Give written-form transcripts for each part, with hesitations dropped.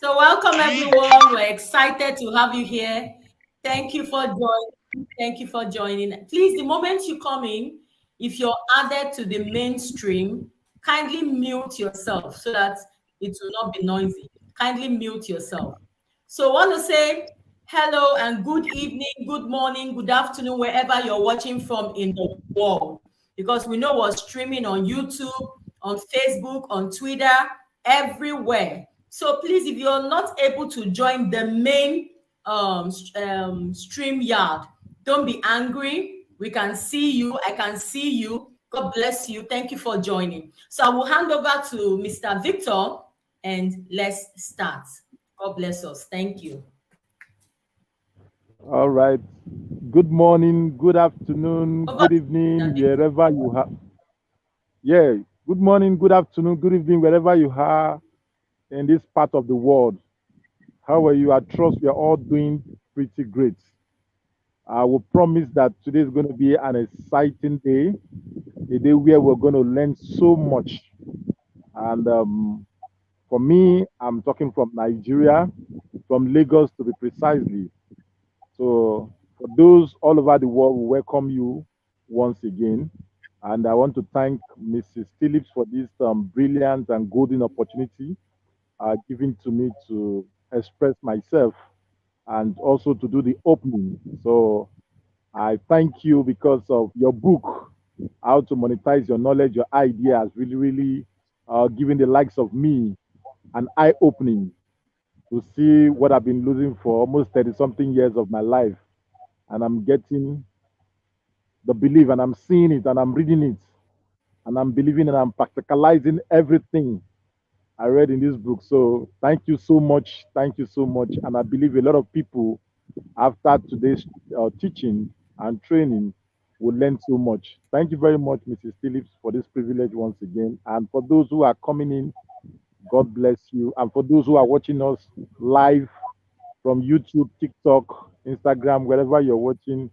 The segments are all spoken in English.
So welcome everyone. We're excited to have you here. Thank you for joining. Thank you for joining. Please, the moment you come in, if you're added to the mainstream, kindly mute yourself so that it will not be noisy. Kindly mute yourself. So I want to say hello and good evening, good morning, good afternoon, wherever you're watching from in the world. Because we know we're streaming on YouTube, on Facebook, on Twitter, everywhere. So please, if you're not able to join the main stream yard, don't be angry. We can see you. I can see you. God bless you. Thank you for joining. So I will hand over to Mr. Victor and let's start. God bless us. Thank you. All right. Good morning, good afternoon, Over good to you, evening, Mr. Victor. wherever you are. Yeah, good morning, good afternoon, good evening, wherever you are in this part of the world. How are you? I trust we are all doing pretty great. I will promise that today is going to be an exciting day, a day where we're going to learn so much. And for me, I'm talking from Nigeria, from Lagos to be precisely. So, for those all over the world, we welcome you once again. And I want to thank Mrs. Phillips for this brilliant and golden opportunity given to me to express myself and also to do the opening. So, I thank you because of your book, How to Monetize Your Knowledge, Your Ideas, really, really giving the likes of me an eye opening to see what I've been losing for almost 30 something years of my life, and I'm getting the belief and I'm seeing it and I'm reading it and I'm believing and I'm practicalizing everything I read in this book. So thank you so much. Thank you so much. And I believe a lot of people after today's teaching and training will learn so much. Thank you very much, Mrs. Phillips, for this privilege once again. And for those who are coming in, God bless you. And for those who are watching us live from YouTube, TikTok, Instagram, wherever you're watching,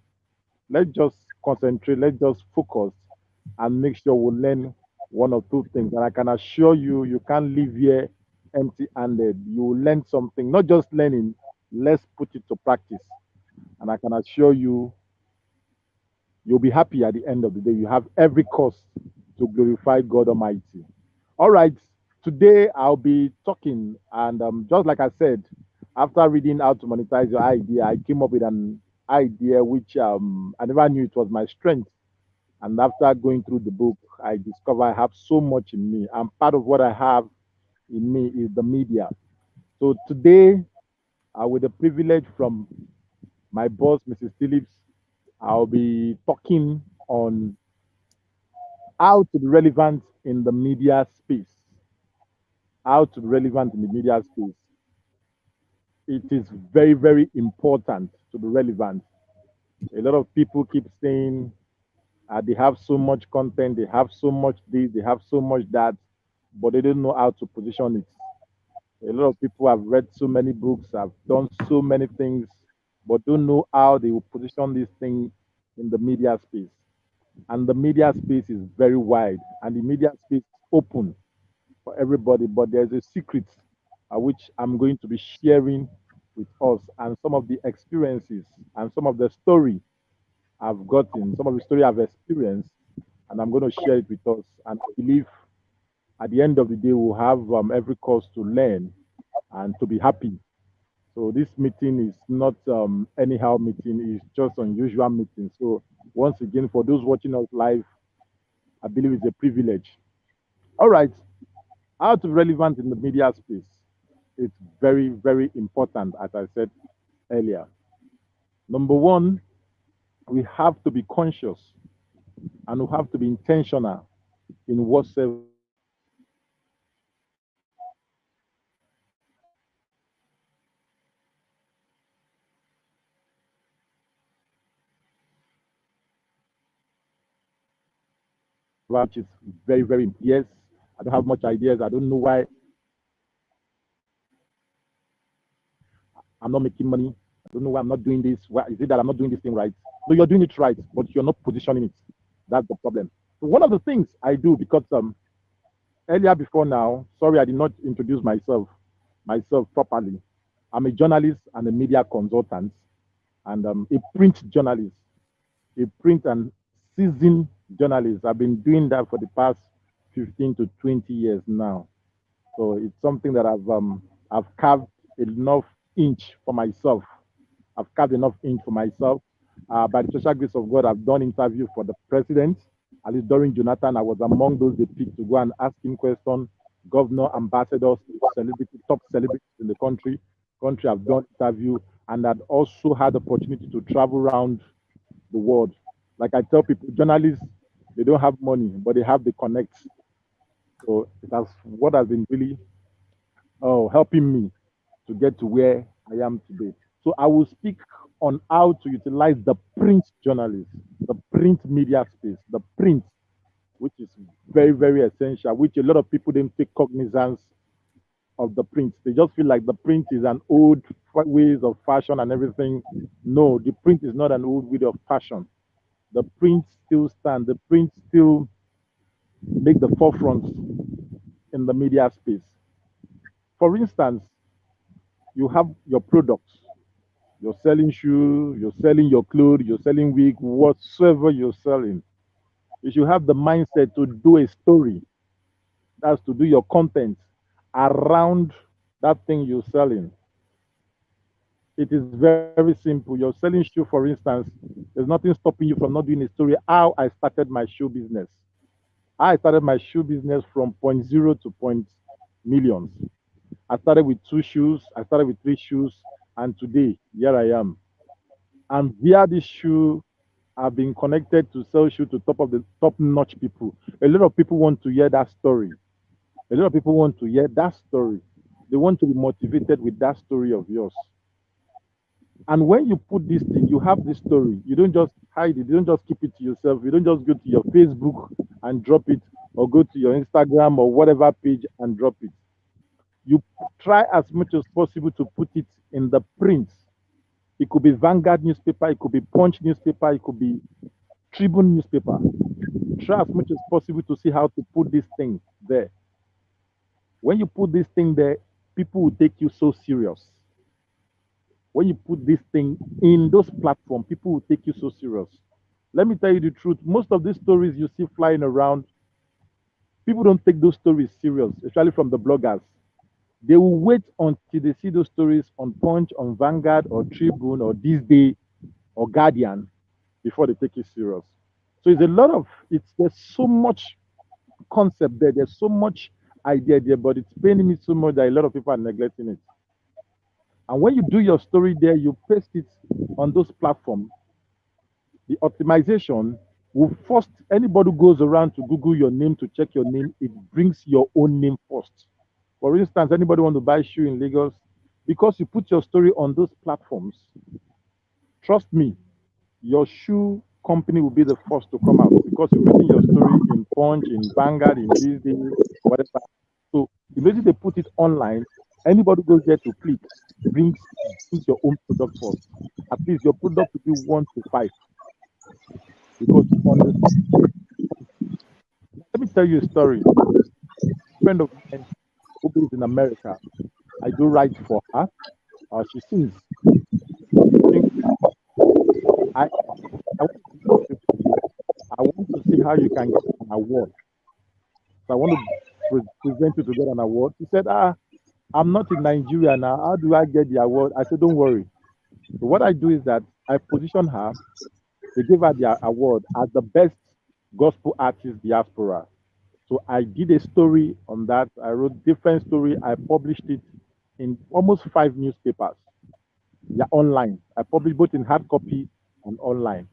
let's just concentrate, let's just focus and make sure we learn one or two things. And I can assure you, you can't live here empty handed. You will learn something, not just learning, let's put it to practice. And I can assure you, you'll be happy at the end of the day. You have every cause to glorify God Almighty. All right, today I'll be talking, and just like I said, after reading How to Monetize Your Idea, I came up with an idea which I never knew it was my strength. And after going through the book, I discover I have so much in me. And part of what I have in me is the media. So today, with the privilege from my boss, Mrs. Phillips, I'll be talking on how to be relevant in the media space. How to be relevant in the media space. It is very, very important to be relevant. A lot of people keep saying they have so much content, they have so much this, they have so much that, but they don't know how to position it. A lot of people have read so many books, have done so many things, but don't know how they will position this thing in the media space. And the media space is very wide, and the media space is open for everybody. But there's a secret which I'm going to be sharing with us, and some of the experiences and some of the story I've gotten, some of the story I've experienced, and I'm going to share it with us. And I believe at the end of the day, we'll have every cause to learn and to be happy. So this meeting is not anyhow meeting; it's just unusual meeting. So once again, for those watching us live, I believe it's a privilege. All right, how to be relevant in the media space? It's very, very important, as I said earlier. Number one, we have to be conscious and we have to be intentional in whatsoever we do. Which is very, very yes. I don't have much ideas. I don't know why I'm not making money. I don't know why I'm not doing this. Why is it that I'm not doing this thing right? No, you're doing it right, but you're not positioning it. That's the problem. So one of the things I do because earlier before now, sorry I did not introduce myself. myself properly. I'm a journalist and a media consultant and a print journalist, a print and seasoned journalist. I've been doing that for the past 15 to 20 years now. So it's something that I've carved enough inch for myself. I've carved enough inch for myself. By the special grace of God, I've done interview for the president. At least during Jonathan, I was among those they picked to go and ask him questions. Governor, ambassadors, celebrity, top celebrities in the country. I've done interview, and I've also had the opportunity to travel around the world. Like I tell people, journalists they don't have money, but they have the connects. So it has what has been really helping me to get to where I am today. So I will speak on how to utilize the print journalist, the print media space, the print, which is very, very essential, which a lot of people didn't take cognizance of the print. They just feel like the print is an old ways of fashion and everything. No, the print is not an old way of fashion. The print still stand. The print still make the forefront in the media space. For instance, you have your products. You're selling shoes, you're selling your clothes, you're selling wig, whatsoever you're selling. You should have the mindset to do a story. That's to do your content around that thing you're selling. It is very simple. You're selling shoe, for instance. There's nothing stopping you from not doing a story. How I started my shoe business. I started my shoe business from point zero to point millions. I started with two shoes. I started with three shoes, and today here I am. And via this shoe, I've been connected to sell shoe to top of the top notch people. A lot of people want to hear that story. A lot of people want to hear that story. They want to be motivated with that story of yours. And when you put this thing, you have this story. You don't just hide it. You don't just keep it to yourself. You don't just go to your Facebook and drop it, or go to your Instagram or whatever page and drop it. You try as much as possible to put it in the print. It could be Vanguard newspaper, it could be Punch newspaper, it could be Tribune newspaper. Try as much as possible to see how to put this thing there. When you put this thing there, people will take you so serious. When you put this thing in those platforms, people will take you so serious. Let me tell you the truth. Most of these stories you see flying around, people don't take those stories serious, especially from the bloggers. They will wait until they see those stories on Punch, on Vanguard, or Tribune, or This Day, or Guardian before they take it serious. So it's a lot of it's there's so much concept there, there's so much idea there, but it's paining me so much that a lot of people are neglecting it. And when you do your story there, you paste it on those platforms. The optimization will first anybody who goes around to Google your name to check your name, it brings your own name first. For instance, anybody want to buy shoe in Lagos, because you put your story on those platforms, trust me, your shoe company will be the first to come out because you've written your story in Punch, in Vanguard, in this day, whatever. So immediately they put it online, anybody who goes there to click brings your own product first. At least your product will be one to five because you understand. Let me tell you a story. A friend of mine who lives in America, I do write for her. She sings. She sings. I, I want to talk to you. I want to see how you can get an award. So I want to present you to get an award. She said, I'm not in Nigeria now. How do I get the award? I said, don't worry. So what I do is that I position her. They give her the award as the best gospel artist diaspora. So I did a story on that. I wrote different story. I published it in almost five newspapers. Yeah, online. I published both in hard copy and online.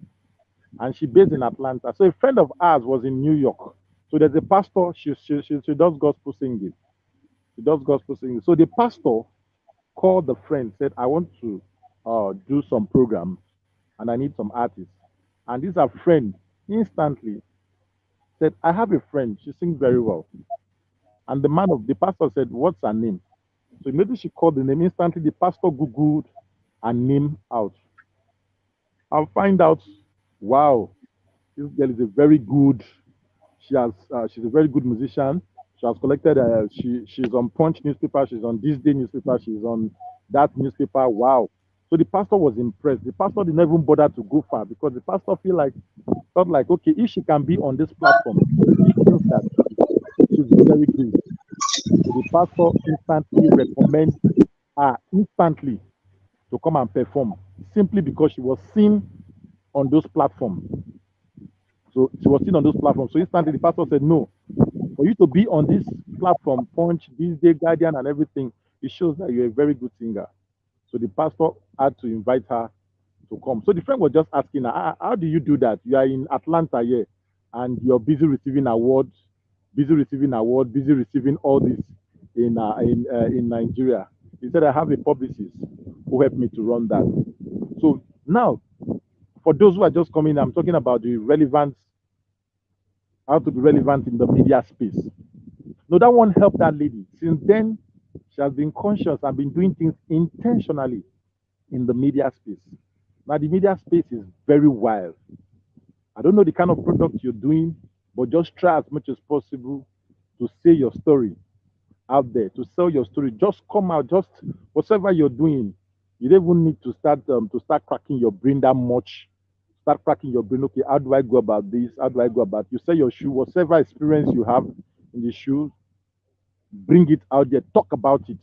And she based in Atlanta. So a friend of ours was in New York. So there's a pastor. She does gospel singing. She does gospel singing. So the pastor called the friend, said, I want to do some program and I need some artists. And this our friend instantly said, I have a friend. She sings very well. And the pastor said, what's her name? So immediately she called the name. Instantly, the pastor Googled her name out. I'll find out, wow, this girl is a very good, she's a very good musician. She has collected. She's on Punch newspaper. She's on this day newspaper. She's on that newspaper. Wow. So the pastor was impressed. The pastor didn't even bother to go far because the pastor felt like, okay, if she can be on this platform, it means that she's very good. So the pastor instantly recommend her instantly to come and perform simply because she was seen on those platforms. So she was seen on those platforms. So instantly the pastor said, no, for you to be on this platform, Punch, this day, Guardian, and everything, it shows that you're a very good singer. So the pastor had to invite her to come. So the friend was just asking her, how do you do that? You are in Atlanta here and you're busy receiving awards, busy receiving all this in Nigeria. He said, I have a publicist who helped me to run that. So now, for those who are just coming, I'm talking about the relevance, how to be relevant in the media space. No, that one helped that lady. Since then, she has been conscious and been doing things intentionally in the media space. Now, the media space is very wild. I don't know the kind of product you're doing, but just try as much as possible to say your story out there, to sell your story. Just come out, just whatever you're doing. You don't even need to start cracking your brain that much. Start cracking your brain. Okay, how do I go about this? How do I go about? You sell your shoe, whatever experience you have in the shoe, bring it out there. Talk about it.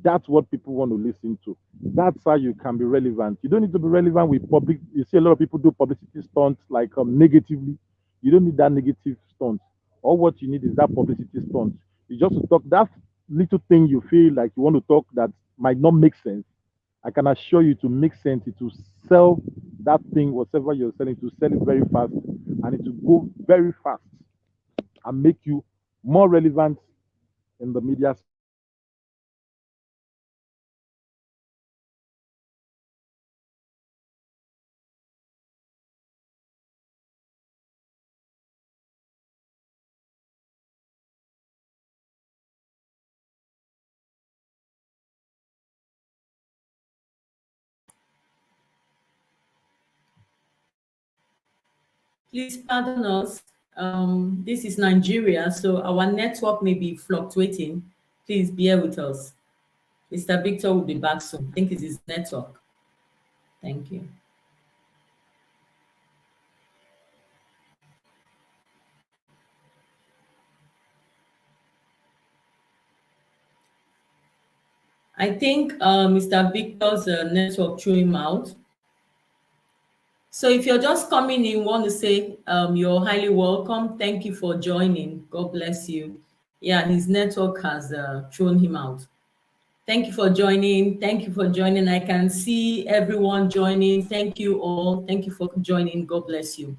That's what people want to listen to. That's how you can be relevant. You don't need to be relevant with public. You see a lot of people do publicity stunts like negatively. You don't need that negative stunt. All what you need is that publicity stunt. You just to talk that little thing you feel like you want to talk that might not make sense. I can assure you to make sense. It will sell that thing, whatever you're selling, to sell it very fast, and it will go very fast and make you more relevant in the media. Please pardon us. This is Nigeria, so our network may be fluctuating. Please bear with us. Mr. Victor will be back soon. I think it's his network. Thank you. I think Mr. Victor's network threw him out. So if you're just coming in, want to say you're highly welcome. Thank you for joining. God bless you. Yeah, his network has thrown him out. Thank you for joining. Thank you for joining. I can see everyone joining. Thank you all. Thank you for joining. God bless you.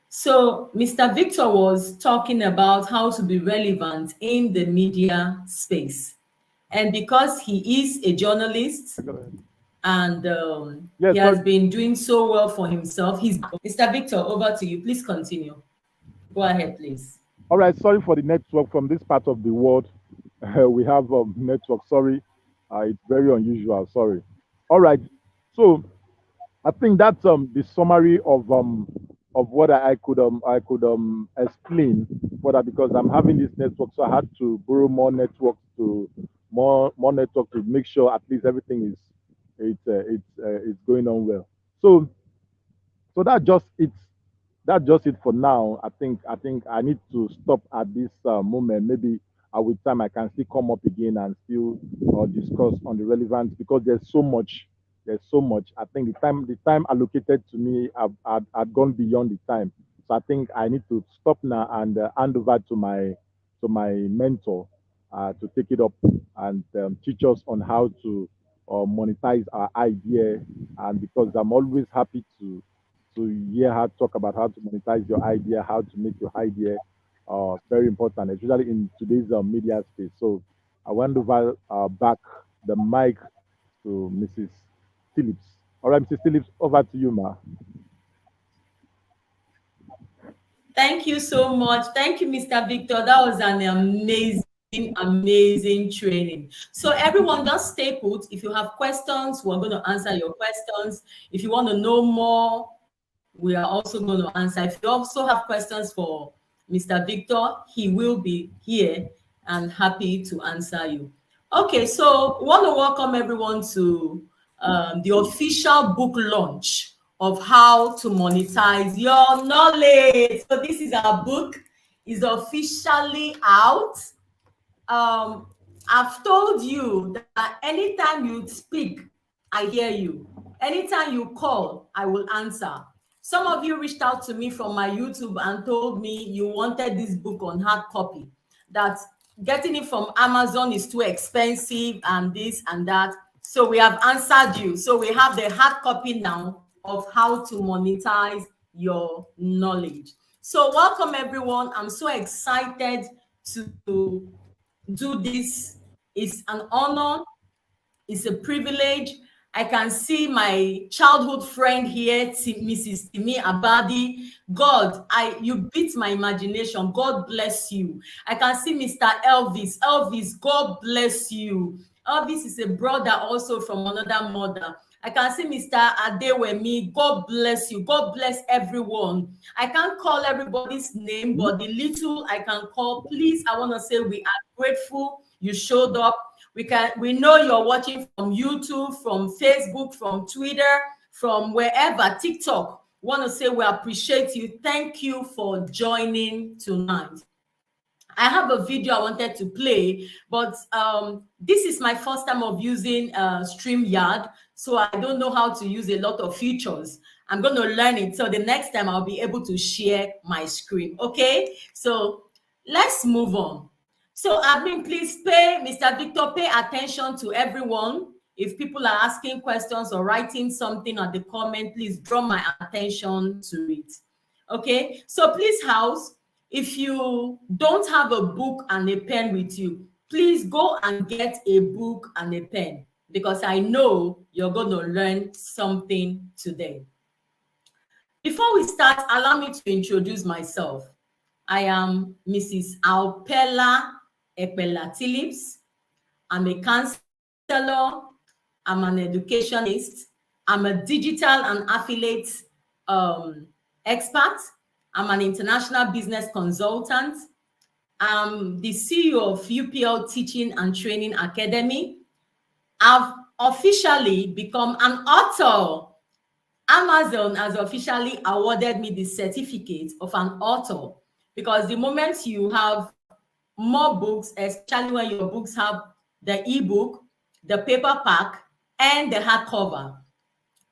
So Mr. Victor was talking about how to be relevant in the media space. And because he is a journalist and Yes, he has sorry. been doing so well for himself, Mr. Victor, over to you. Please continue. Go ahead, please. All right, sorry for the network from this part of the world. We have network. Sorry, it's very unusual. Sorry. All right, so I think that's the summary of what I could explain for that because I'm having this network, so I had to borrow more network to make sure at least everything is it's going on well. So that's just it for now. I think I need to stop at this moment. Maybe with time I can still come up again and still discuss on the relevance because there's so much. There's so much. I think the time allocated to me had gone beyond the time. So I think I need to stop now and hand over to my mentor to take it up and teach us on how to monetize our idea. And because I'm always happy to hear her talk about how to monetize your idea, how to make your idea very important, especially in today's media space. So I want over back the mic to Mrs. Phillips. All right, Mrs. Phillips, over to you, ma. Thank you so much. Thank you, Mr. Victor. That was an amazing training. So everyone just stay put. If you have questions, we're going to answer your questions. If you want to know more, we are also going to answer. If you also have questions for Mr. Victor, he will be here and happy to answer you. Okay, so want to welcome everyone to the official book launch of how to monetize your knowledge. So this is our book, is officially out. I've told you that anytime you speak, I hear you. Anytime you call, I will answer. Some of you reached out to me from my YouTube and told me you wanted this book on hard copy, that getting it from Amazon is too expensive and this and that. So we have answered you. So we have the hard copy now of how to monetize your knowledge. So welcome everyone. I'm so excited to do this. It's an honor, it's a privilege. I can see my childhood friend here, Mrs. Timi Abadi. God, you beat my imagination. God bless you. I can see Mr. Elvis. Elvis, God bless you. Elvis is a brother also from another mother. I can see Mr. Adewemi. God bless you. God bless everyone. I can't call everybody's name, but the little I can call, please, I want to say we are grateful you showed up. We know you're watching from YouTube, from Facebook, from Twitter, from wherever, TikTok. Want to say we appreciate you. Thank you for joining tonight. I have a video I wanted to play, but this is my first time of using StreamYard, so I don't know how to use a lot of features. I'm going to learn it, so the next time I'll be able to share my screen. Okay, so let's move on. So admin, please Mr. Victor, pay attention to everyone. If people are asking questions or writing something on the comment, please draw my attention to it. Okay, so please, house, if you don't have a book and a pen with you, please go and get a book and a pen, because I know you're going to learn something today. Before we start, allow me to introduce myself. I am Mrs. Alpela Epela Phillips. I'm a counselor. I'm an educationist. I'm a digital and affiliate expert. I'm an international business consultant. I'm the CEO of UPL Teaching and Training Academy. I've officially become an author. Amazon has officially awarded me the certificate of an author, because the moment you have more books, especially when your books have the ebook, the paperback, and the hardcover,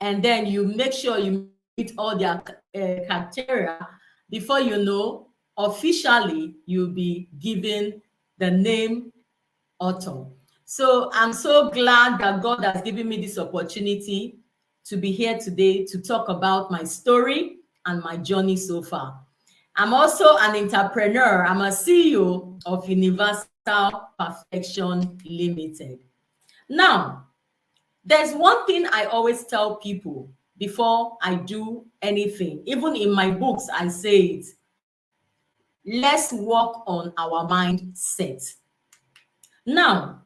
and then you make sure you meet all their criteria, before you know, officially you'll be given the name author. So I'm so glad that God has given me this opportunity to be here today to talk about my story and my journey so far. I'm also an entrepreneur. I'm a CEO of Universal Perfection Limited. Now, there's one thing I always tell people before I do anything. Even in my books, I say it. Let's work on our mindset. Now,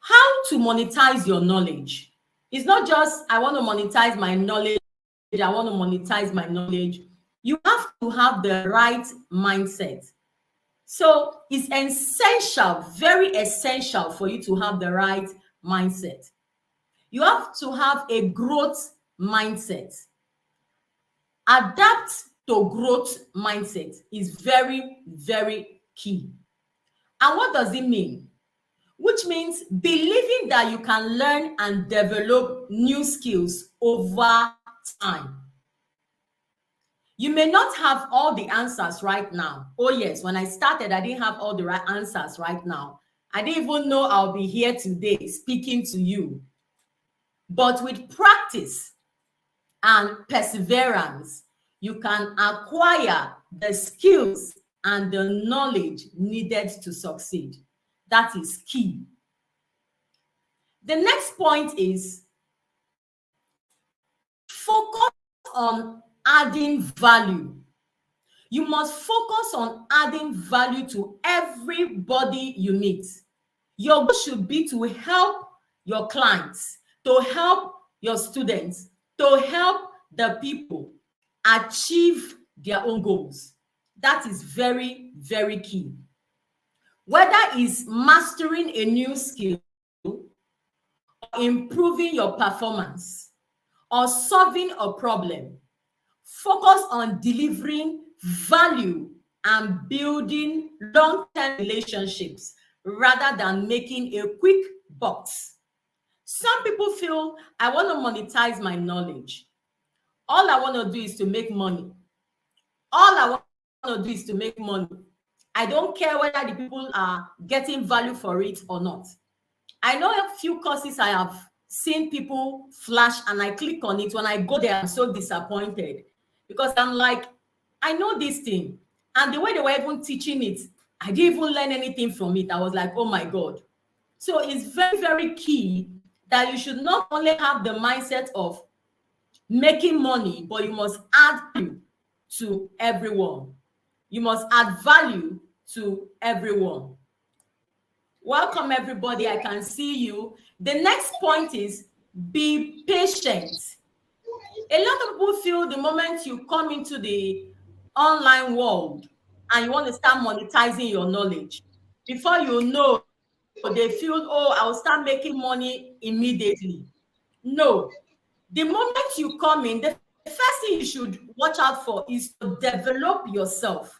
how to monetize your knowledge? It's not just, I want to monetize my knowledge, I want to monetize my knowledge. You have to have the right mindset. So it's essential, very essential for you to have the right mindset. You have to have a growth mindset. Adapt to growth mindset is very, very key. And what does it mean? Which means believing that you can learn and develop new skills over time. You may not have all the answers right now. Oh yes, when I started, I didn't have all the right answers right now. I didn't even know I'll be here today speaking to you. But with practice and perseverance, you can acquire the skills and the knowledge needed to succeed. That is key. The next point is focus on adding value. You must focus on adding value to everybody you meet. Your goal should be to help your clients, to help your students, to help the people achieve their own goals. That is very, very key. Whether it's mastering a new skill, or improving your performance, or solving a problem, focus on delivering value and building long-term relationships rather than making a quick bucks. Some people feel, I want to monetize my knowledge. All I want to do is to make money. All I want to do is to make money. I don't care whether the people are getting value for it or not. I know a few courses I have seen people flash and I click on it. When I go there, I'm so disappointed because I'm like, I know this thing. And the way they were even teaching it, I didn't even learn anything from it. I was like, oh my God. So it's very, very key that you should not only have the mindset of making money, but you must add value to everyone. You must add value to everyone. Welcome, everybody. I can see you. The next point is be patient. A lot of people feel the moment you come into the online world and you want to start monetizing your knowledge, before you know, they feel, oh, I'll start making money immediately. No. The moment you come in, the first thing you should watch out for is to develop yourself.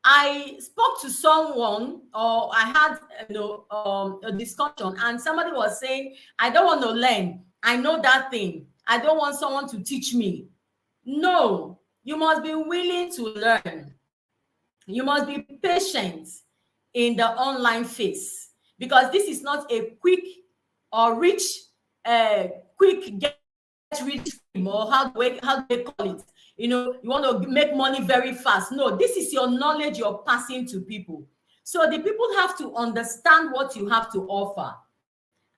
I spoke to someone, or I had a discussion, and somebody was saying, I don't want to learn. I know that thing. I don't want someone to teach me. No, you must be willing to learn. You must be patient in the online phase, because this is not a quick or rich, quick get rich scheme, or how do they call it? You want to make money very fast. No, this is your knowledge you're passing to people. So the people have to understand what you have to offer,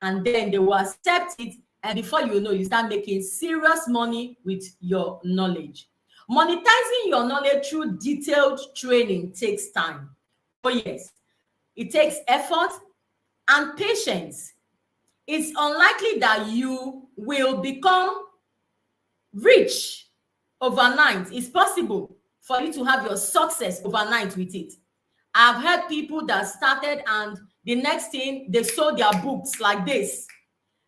and then they will accept it. And before you know, you start making serious money with your knowledge. Monetizing your knowledge through detailed training takes time. Oh, yes, it takes effort and patience. It's unlikely that you will become rich overnight. It's possible for you to have your success overnight with it. I've heard people that started and the next thing they sold their books like this.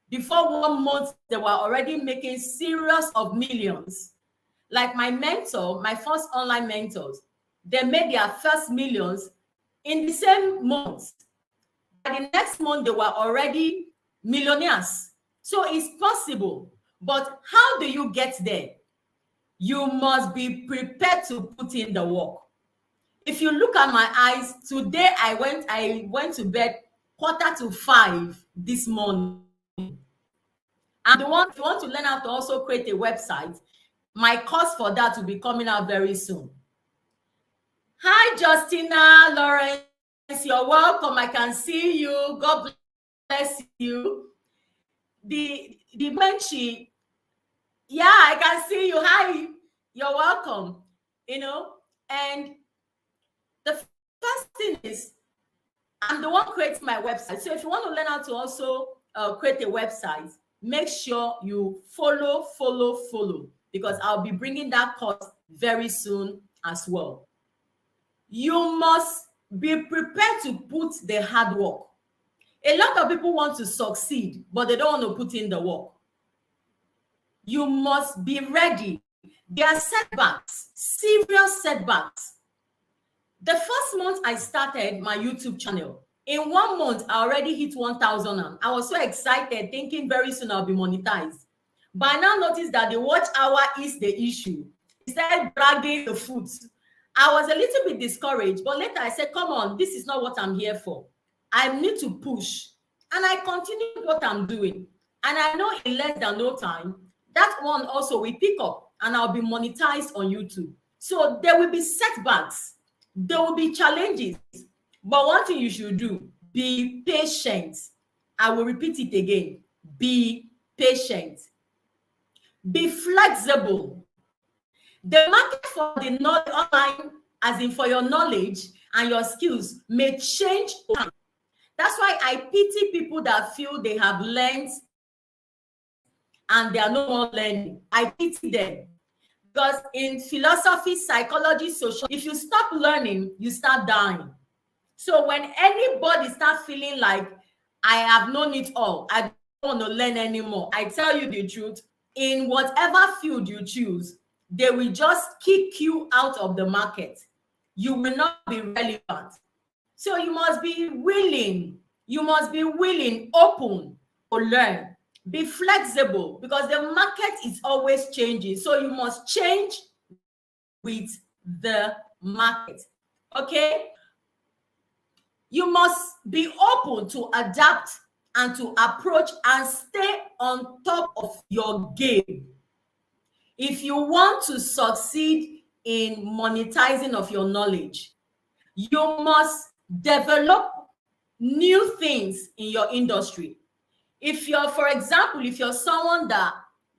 Before 1 month, they were already making serious of millions. Like my mentor, my first online mentors, they made their first millions in the same month. By the next month, they were already millionaires. So it's possible. But how do you get there? You must be prepared to put in the work. If you look at my eyes, today I went to bed 4:45 this morning. And if you want to learn how to also create a website, my course for that will be coming out very soon. Hi, Justina, Lawrence, you're welcome. I can see you. God bless you. The moment yeah, I can see you. Hi, you're welcome. And the first thing is, I'm the one creating my website. So if you want to learn how to also create a website, make sure you follow, because I'll be bringing that course very soon as well. You must be prepared to put the hard work. A lot of people want to succeed, but they don't want to put in the work. You must be ready. There are setbacks, serious setbacks. The first month I started my YouTube channel, in 1 month, I already hit 1,000. I was so excited, thinking very soon I'll be monetized. But I now noticed that the watch hour is the issue. It started dragging the foot. I was a little bit discouraged, but later I said, come on, this is not what I'm here for. I need to push. And I continued what I'm doing. And I know in less than no time, that one also will pick up and I'll be monetized on YouTube. So there will be setbacks. There will be challenges. But one thing you should do, be patient. I will repeat it again. Be patient. Be flexible. The market for the online, as in for your knowledge and your skills, may change over time. That's why I pity people that feel they have learned and they are no more learning. I pity them. Because in philosophy, psychology, social, if you stop learning, you start dying. So when anybody starts feeling like I have known it all, I don't want to learn anymore, I tell you the truth, in whatever field you choose, they will just kick you out of the market. You will not be relevant. So you must be willing, open to learn. Be flexible because the market is always changing. So you must change with the market. Okay? You must be open to adapt and to approach and stay on top of your game. If you want to succeed in monetizing of your knowledge, you must develop new things in your industry. If you're, for example, if you're someone that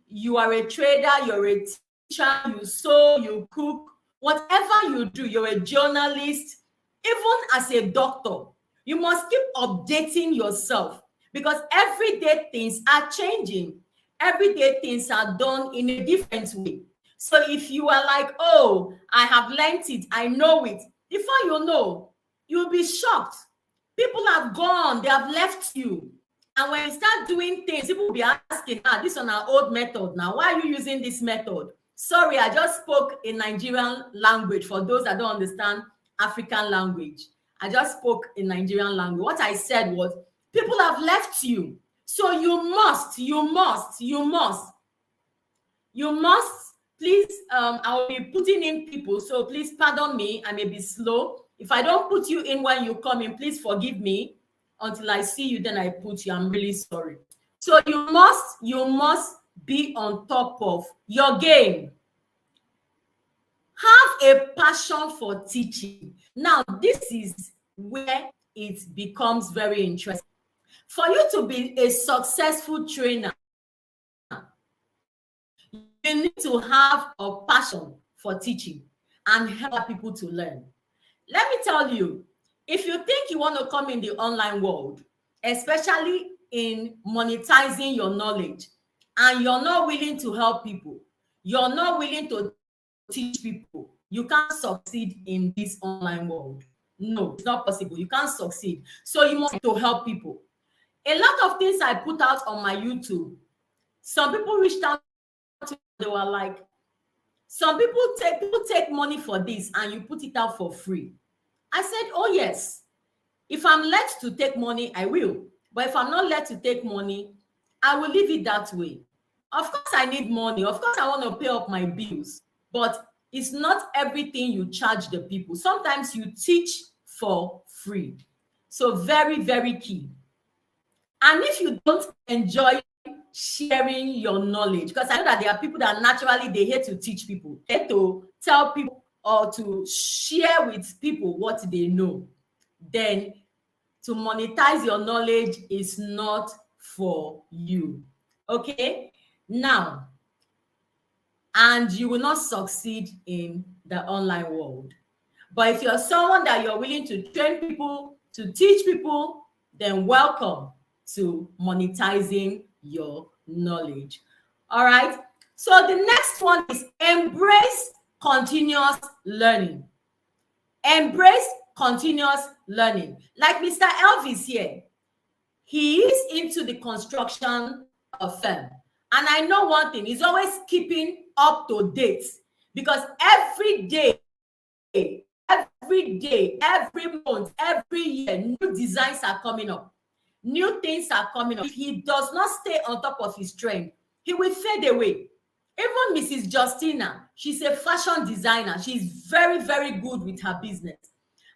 you are a trader, you're a teacher, you sew, you cook, whatever you do, you're a journalist, even as a doctor, you must keep updating yourself because everyday things are changing. Everyday things are done in a different way. So if you are like, oh, I have learned it, I know it, before you know, you'll be shocked. People have gone, they have left you. And when you start doing things, people will be asking, this is on our old method now. Why are you using this method? Sorry, I just spoke in Nigerian language for those that don't understand African language. I just spoke in Nigerian language. What I said was, people have left you. So you must, please, I will be putting in people. So please pardon me, I may be slow. If I don't put you in when you come in, please forgive me. Until I see you, then I put you. I'm really sorry. So you must be on top of your game. Have a passion for teaching. Now, this is where it becomes very interesting. For you to be a successful trainer, you need to have a passion for teaching and help people to learn. Let me tell you, if you think you want to come in the online world, especially in monetizing your knowledge, and you're not willing to help people, you're not willing to teach people, you can't succeed in this online world. No, it's not possible. You can't succeed. So you must to help people. A lot of things I put out on my YouTube, some people reached out to me, they were like, some people take money for this and you put it out for free. I said, oh yes, if I'm led to take money, I will. But if I'm not led to take money, I will leave it that way. Of course, I need money. Of course, I want to pay up my bills. But it's not everything you charge the people. Sometimes you teach for free. So very, very key. And if you don't enjoy sharing your knowledge, because I know that there are people that naturally they hate to teach people, they hate to tell people or to share with people what they know, then to monetize your knowledge is not for you. Okay? Now, and you will not succeed in the online world. But if you're someone that you're willing to train people, to teach people, then welcome to monetizing your knowledge. All right. So the next one is embrace continuous learning. Embrace continuous learning. Like Mr. Elvis here, he is into the construction of firm. And I know one thing, he's always keeping up to date because every day, every month, every year, new designs are coming up. New things are coming up. If he does not stay on top of his trend, he will fade away. Even Mrs. Justina, she's a fashion designer. She's very, very good with her business.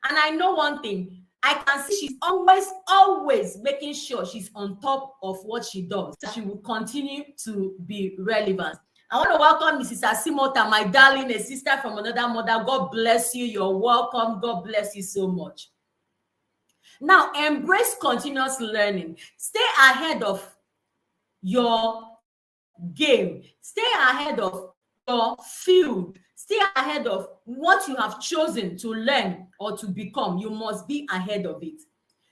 And I know one thing, I can see she's always making sure she's on top of what she does. She will continue to be relevant. I want to welcome Mrs. Asimota, my darling, a sister from another mother. God bless you. You're welcome. God bless you so much. Now, embrace continuous learning. Stay ahead of your game. Stay ahead of your field. Stay ahead of what you have chosen to learn or to become. You must be ahead of it.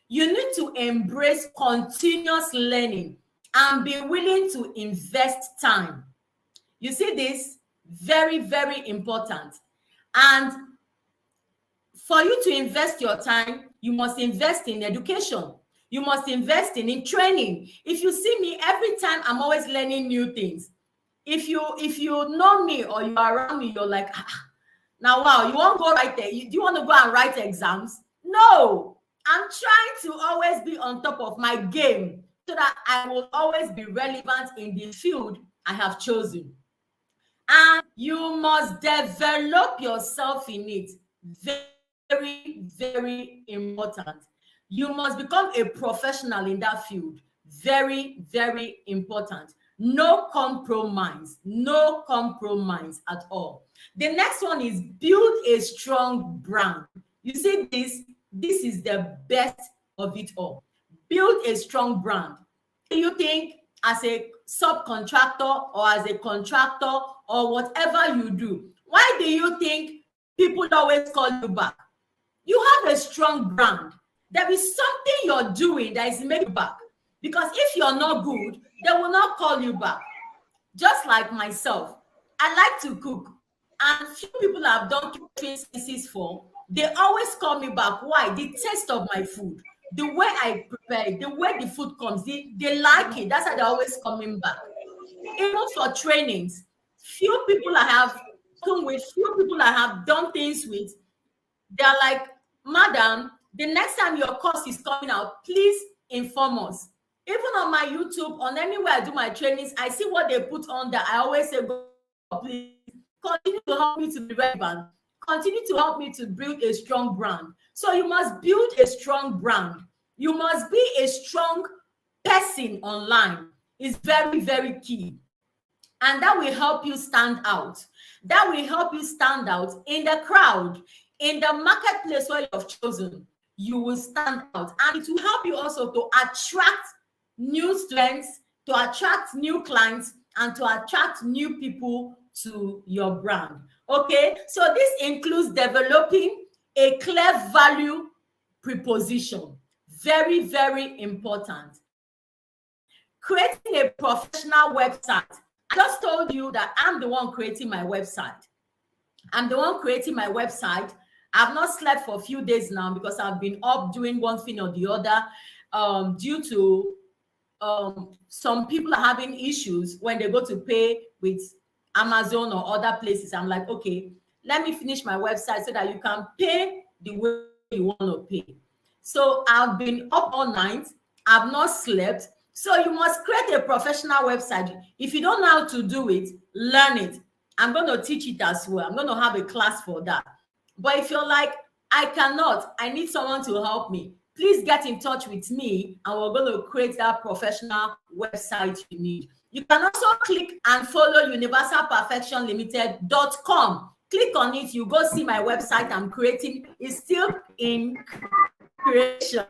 You need to embrace continuous learning and be willing to invest time. You see this? Very, very important. And for you to invest your time, you must invest in education. You must invest in training. If you see me, every time I'm always learning new things. If you know me or you are around me, you're like, now wow, you won't go right there. Do you want to go and write exams? No, I'm trying to always be on top of my game so that I will always be relevant in the field I have chosen. And you must develop yourself in it. Very, very important. You must become a professional in that field. Very, very important. No compromise. No compromise at all. The next one is build a strong brand. You see this? This is the best of it all. Build a strong brand. Do you think as a subcontractor or as a contractor or whatever you do, why do you think people always call you back? You have a strong brand. There is something you're doing that is making you back. Because if you're not good, they will not call you back. Just like myself, I like to cook, and few people I've done catering services for, they always call me back. Why? The taste of my food, the way I prepare it, the way the food comes, they like it. That's why they're always coming back. Even for trainings, few people I have spoken with, few people I have done things with, they're like, Madam, the next time your course is coming out, please inform us. Even on my YouTube, on anywhere I do my trainings, I see what they put on that. I always say, God, please continue to help me to be relevant. Continue to help me to build a strong brand. So you must build a strong brand. You must be a strong person online. It's very, very key. And that will help you stand out. That will help you stand out in the crowd, in the marketplace where you have chosen. You will stand out, and it will help you also to attract new students, to attract new clients, and to attract new people to your brand. Okay, so this includes developing a clear value preposition. Very, very important. Creating a professional website. I just told you that I'm the one creating my website. I'm the one creating my website. I've not slept for a few days now because I've been up doing one thing or the other, due to some people are having issues when they go to pay with Amazon or other places. I'm like, okay, let me finish my website so that you can pay the way you want to pay. So I've been up all night. I've not slept. So you must create a professional website. If you don't know how to do it, learn it. I'm going to teach it as well. I'm going to have a class for that. But if you're like, I cannot, I need someone to help me, please get in touch with me and we're going to create that professional website you need. You can also click and follow universalperfectionlimited.com. Click on it. You go see my website I'm creating. It's still in creation.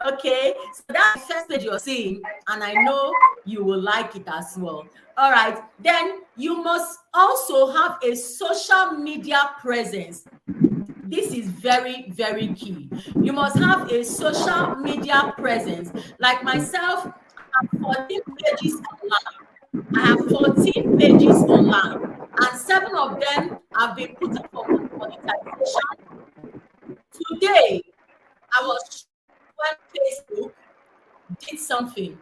Okay, so that's the first page you're seeing, and I know you will like it as well. All right, then you must also have a social media presence. This is very, very key. You must have a social media presence. Like myself, I have 14 pages online. I have 14 pages online, and 7 of them have been put up for monetization. Today, I was when Facebook did something.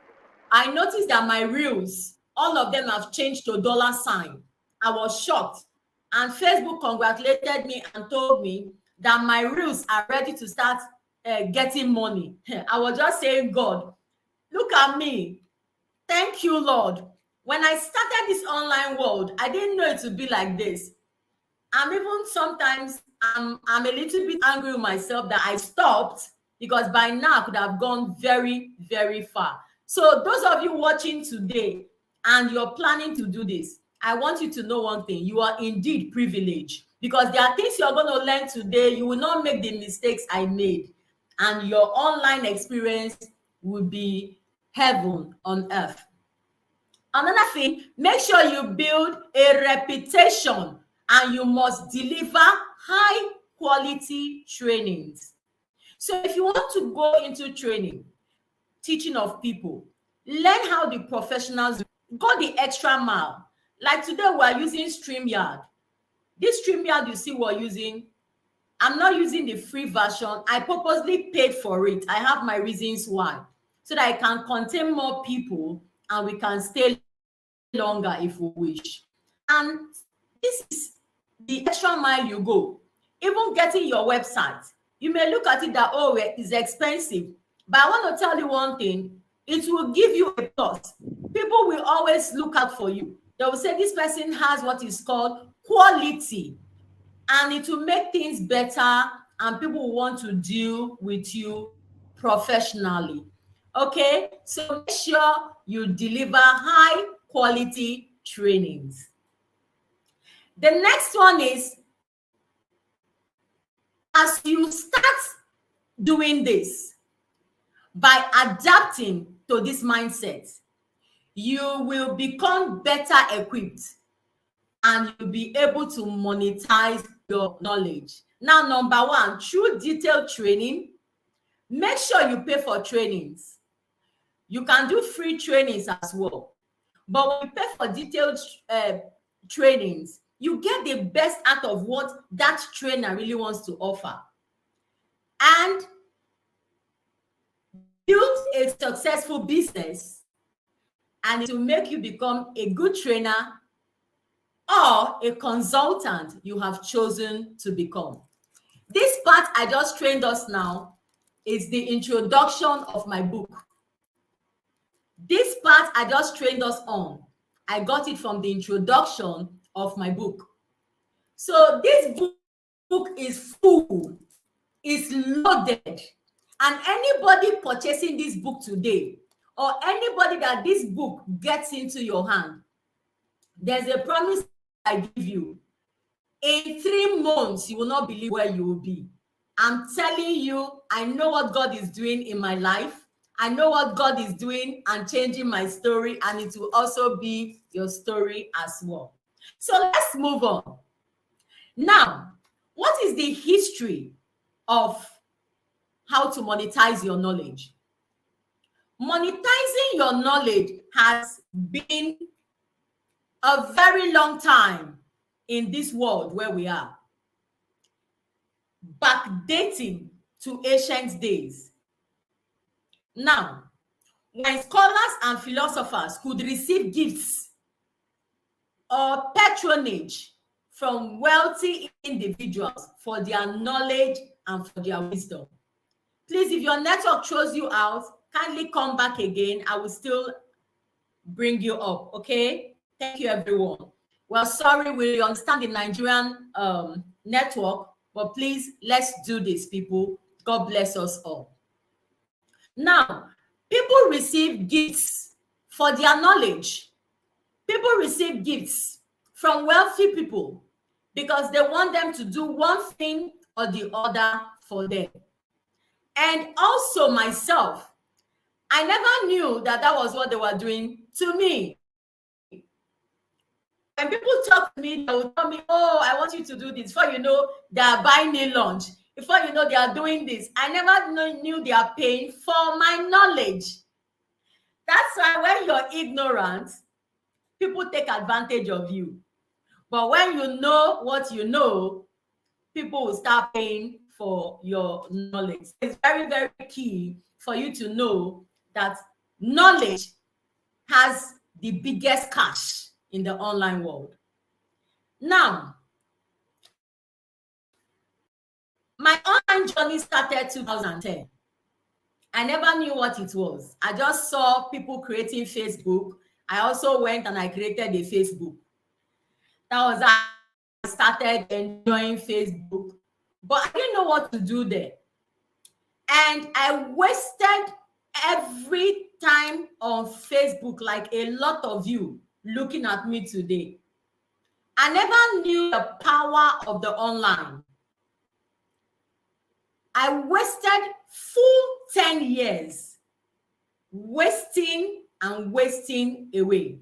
I noticed that my reels, all of them have changed to $sign. I was shocked. And Facebook congratulated me and told me that my reels are ready to start getting money. I was just saying, God, look at me. Thank you, Lord. When I started this online world, I didn't know it would be like this. I'm even sometimes I'm a little bit angry with myself that I stopped, because by now I could have gone very, very far. So those of you watching today and you're planning to do this, I want you to know one thing: you are indeed privileged, because there are things you're going to learn today. You will not make the mistakes I made, and your online experience will be heaven on earth. Another thing, make sure you build a reputation, and you must deliver high quality trainings. So if you want to go into training, teaching of people, learn how the professionals go the extra mile. Like today, we are using StreamYard. This StreamYard you see we're using, I'm not using the free version. I purposely paid for it. I have my reasons why. So that I can contain more people and we can stay longer if we wish. And this is the extra mile you go. Even getting your website, you may look at it that, oh, it's expensive. But I want to tell you one thing, it will give you a plus. People will always look out for you. They will say this person has what is called quality, and it will make things better, and people will want to deal with you professionally. Okay, so make sure you deliver high quality trainings. The next one is, as you start doing this, by adapting to this mindset, you will become better equipped and you'll be able to monetize your knowledge. Now, number one, through detailed training, make sure you pay for trainings. You can do free trainings as well. But when you pay for detailed trainings, you get the best out of what that trainer really wants to offer. And build a successful business, and it will make you become a good trainer or a consultant you have chosen to become. This part I just trained us now is the introduction of my book. This part I just trained us on, I got it from the introduction of my book. So this book is full, is loaded, and anybody purchasing this book today, or anybody that this book gets into your hand, there's a promise I give you. In 3 months, you will not believe where you will be. I'm telling you, I know what God is doing in my life. I know what God is doing and changing my story, and it will also be your story as well. So let's move on. Now, what is the history of how to monetize your knowledge? Monetizing your knowledge has been a very long time in this world where we are, backdating to ancient days. Now, when scholars and philosophers could receive gifts or patronage from wealthy individuals for their knowledge and for their wisdom. Please, if your network throws you out, kindly come back again. I will still bring you up, okay? Thank you, everyone. Well, sorry, we understand the Nigerian network, but please, let's do this, people. God bless us all. Now, people receive gifts for their knowledge. People receive gifts from wealthy people because they want them to do one thing or the other for them. And also myself, I never knew that that was what they were doing to me. When people talk to me, they will tell me, oh, I want you to do this. Before you know, they are buying me lunch. Before you know, they are doing this. I never knew they are paying for my knowledge. That's why when you're ignorant, people take advantage of you. But when you know what you know, people will start paying for your knowledge. It's very, very key for you to know that knowledge has the biggest cash in the online world. Now, my online journey started 2010. I never knew what it was. I just saw people creating Facebook. I also went and I created a Facebook. That was how I started enjoying Facebook, but I didn't know what to do there. And I wasted every time on Facebook, like a lot of you looking at me today. I never knew the power of the online. I wasted full 10 years wasting and wasting away.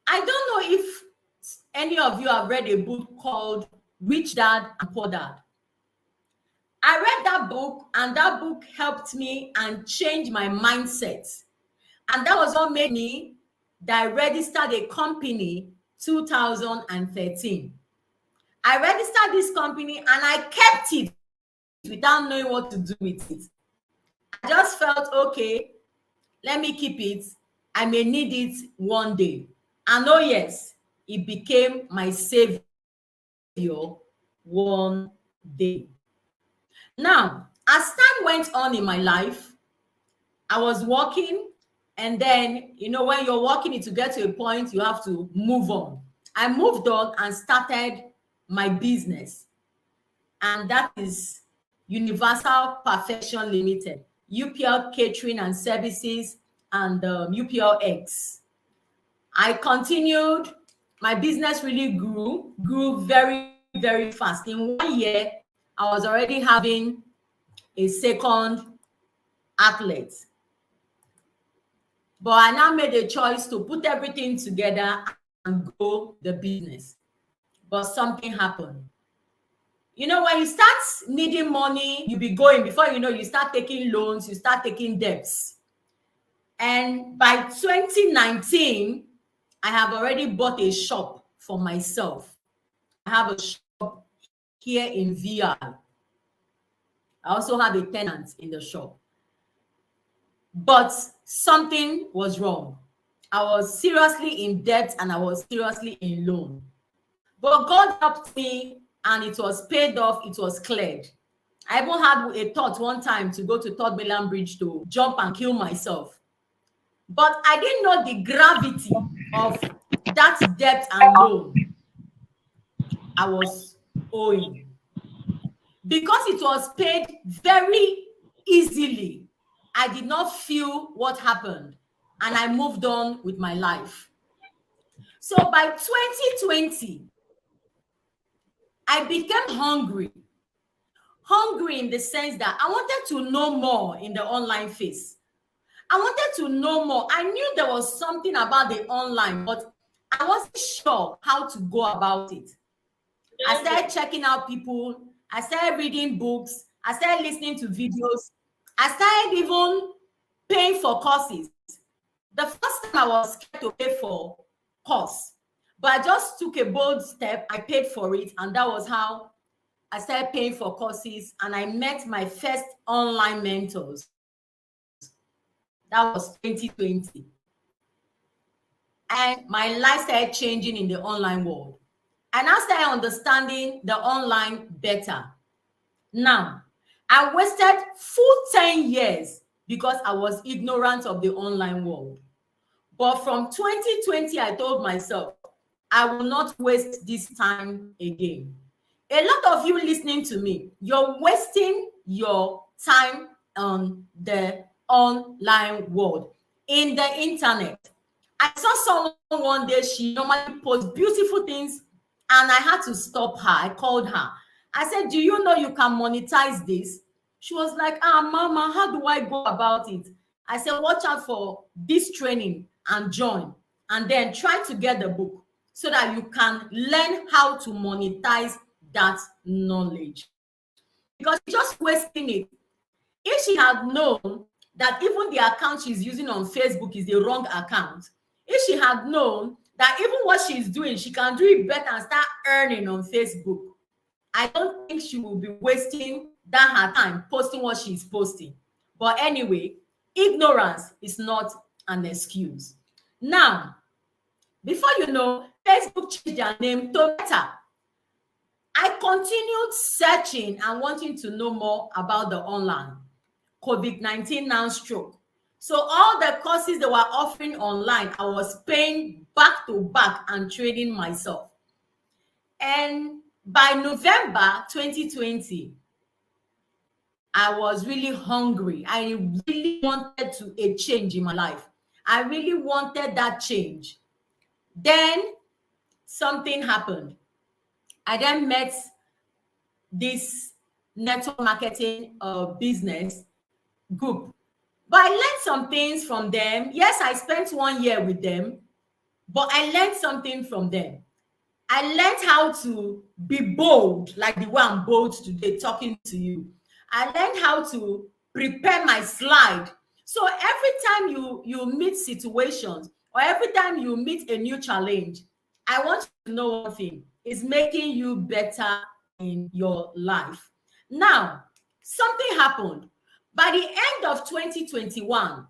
I don't know if any of you have read a book called Rich Dad and Poor Dad. I read that book, and that book helped me and changed my mindset. And that was what made me that I registered a company 2013. I registered this company and I kept it without knowing what to do with it. I just felt, okay, let me keep it. I may need it one day. And oh yes, it became my savior one day. Now, as time went on in my life, I was working, and then, when you're working, it to get to a point you have to move on. I moved on and started my business, and that is Universal Perfection Limited, UPL Catering and Services, and UPL X. I continued. My business really grew very, very fast. In 1 year, I was already having a second outlet. But I now made a choice to put everything together and grow the business. But something happened. When you start needing money, you be going. Before you know, you start taking loans, you start taking debts. And by 2019, I have already bought a shop for myself. I have a shop here in VI. I also have a tenant in the shop. But something was wrong. I was seriously in debt and I was seriously in loan. But God helped me and it was paid off, it was cleared. I even had a thought one time to go to Third Mainland Bridge to jump and kill myself. But I didn't know the gravity of that debt and loan I was owing. Because it was paid very easily, I did not feel what happened and I moved on with my life. So by 2020, I became hungry. Hungry in the sense that I wanted to know more in the online phase. I wanted to know more. I knew there was something about the online, but I wasn't sure how to go about it. I started checking out people. I started reading books. I started listening to videos. I started even paying for courses. The first time I was scared to pay for course, but I just took a bold step. I paid for it, and that was how I started paying for courses, and I met my first online mentors. That was 2020. And my life started changing in the online world. And I started understanding the online better. Now, I wasted full 10 years because I was ignorant of the online world. But from 2020, I told myself, I will not waste this time again. A lot of you listening to me, you're wasting your time on the online world, in the internet. I saw someone one day, she normally posts beautiful things, and I had to stop her. I called her. I said, do you know you can monetize this? She was like, Mama, how do I go about it? I said, watch out for this training and join. And then try to get the book so that you can learn how to monetize that knowledge. Because she's just wasting it. If she had known that even the account she's using on Facebook is the wrong account, if she had known that even what she's doing, she can do it better and start earning on Facebook, I don't think she will be wasting that her time posting what she's posting. But anyway, ignorance is not an excuse. Now, before you know, Facebook changed their name to Meta. I continued searching and wanting to know more about the online. COVID-19 now struck. So all the courses they were offering online, I was paying back to back and training myself. And by November 2020, I was really hungry. I really wanted a change in my life. I really wanted that change. Then something happened. I then met this network marketing business group. But I learned some things from them. Yes, I spent 1 year with them, but I learned something from them. I learned how to be bold, like the way I'm bold today talking to you. I learned how to prepare my slide. So every time you meet situations or every time you meet a new challenge, I want you to know one thing: it's making you better in your life. Now, something happened. By the end of 2021,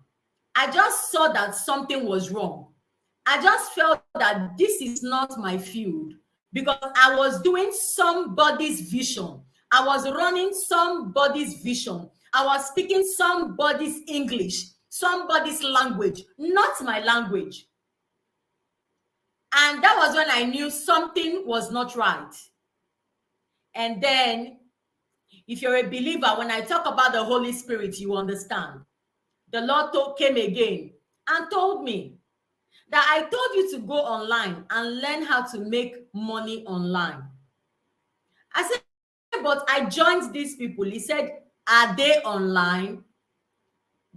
I just saw that something was wrong. I just felt that this is not my field because I was doing somebody's vision. I was running somebody's vision. I was speaking somebody's English, somebody's language, not my language. And that was when I knew something was not right. And then, if you're a believer, when I talk about the Holy Spirit, you understand. The Lord came again and told me that I told you to go online and learn how to make money online. I said, but I joined these people. He said, are they online?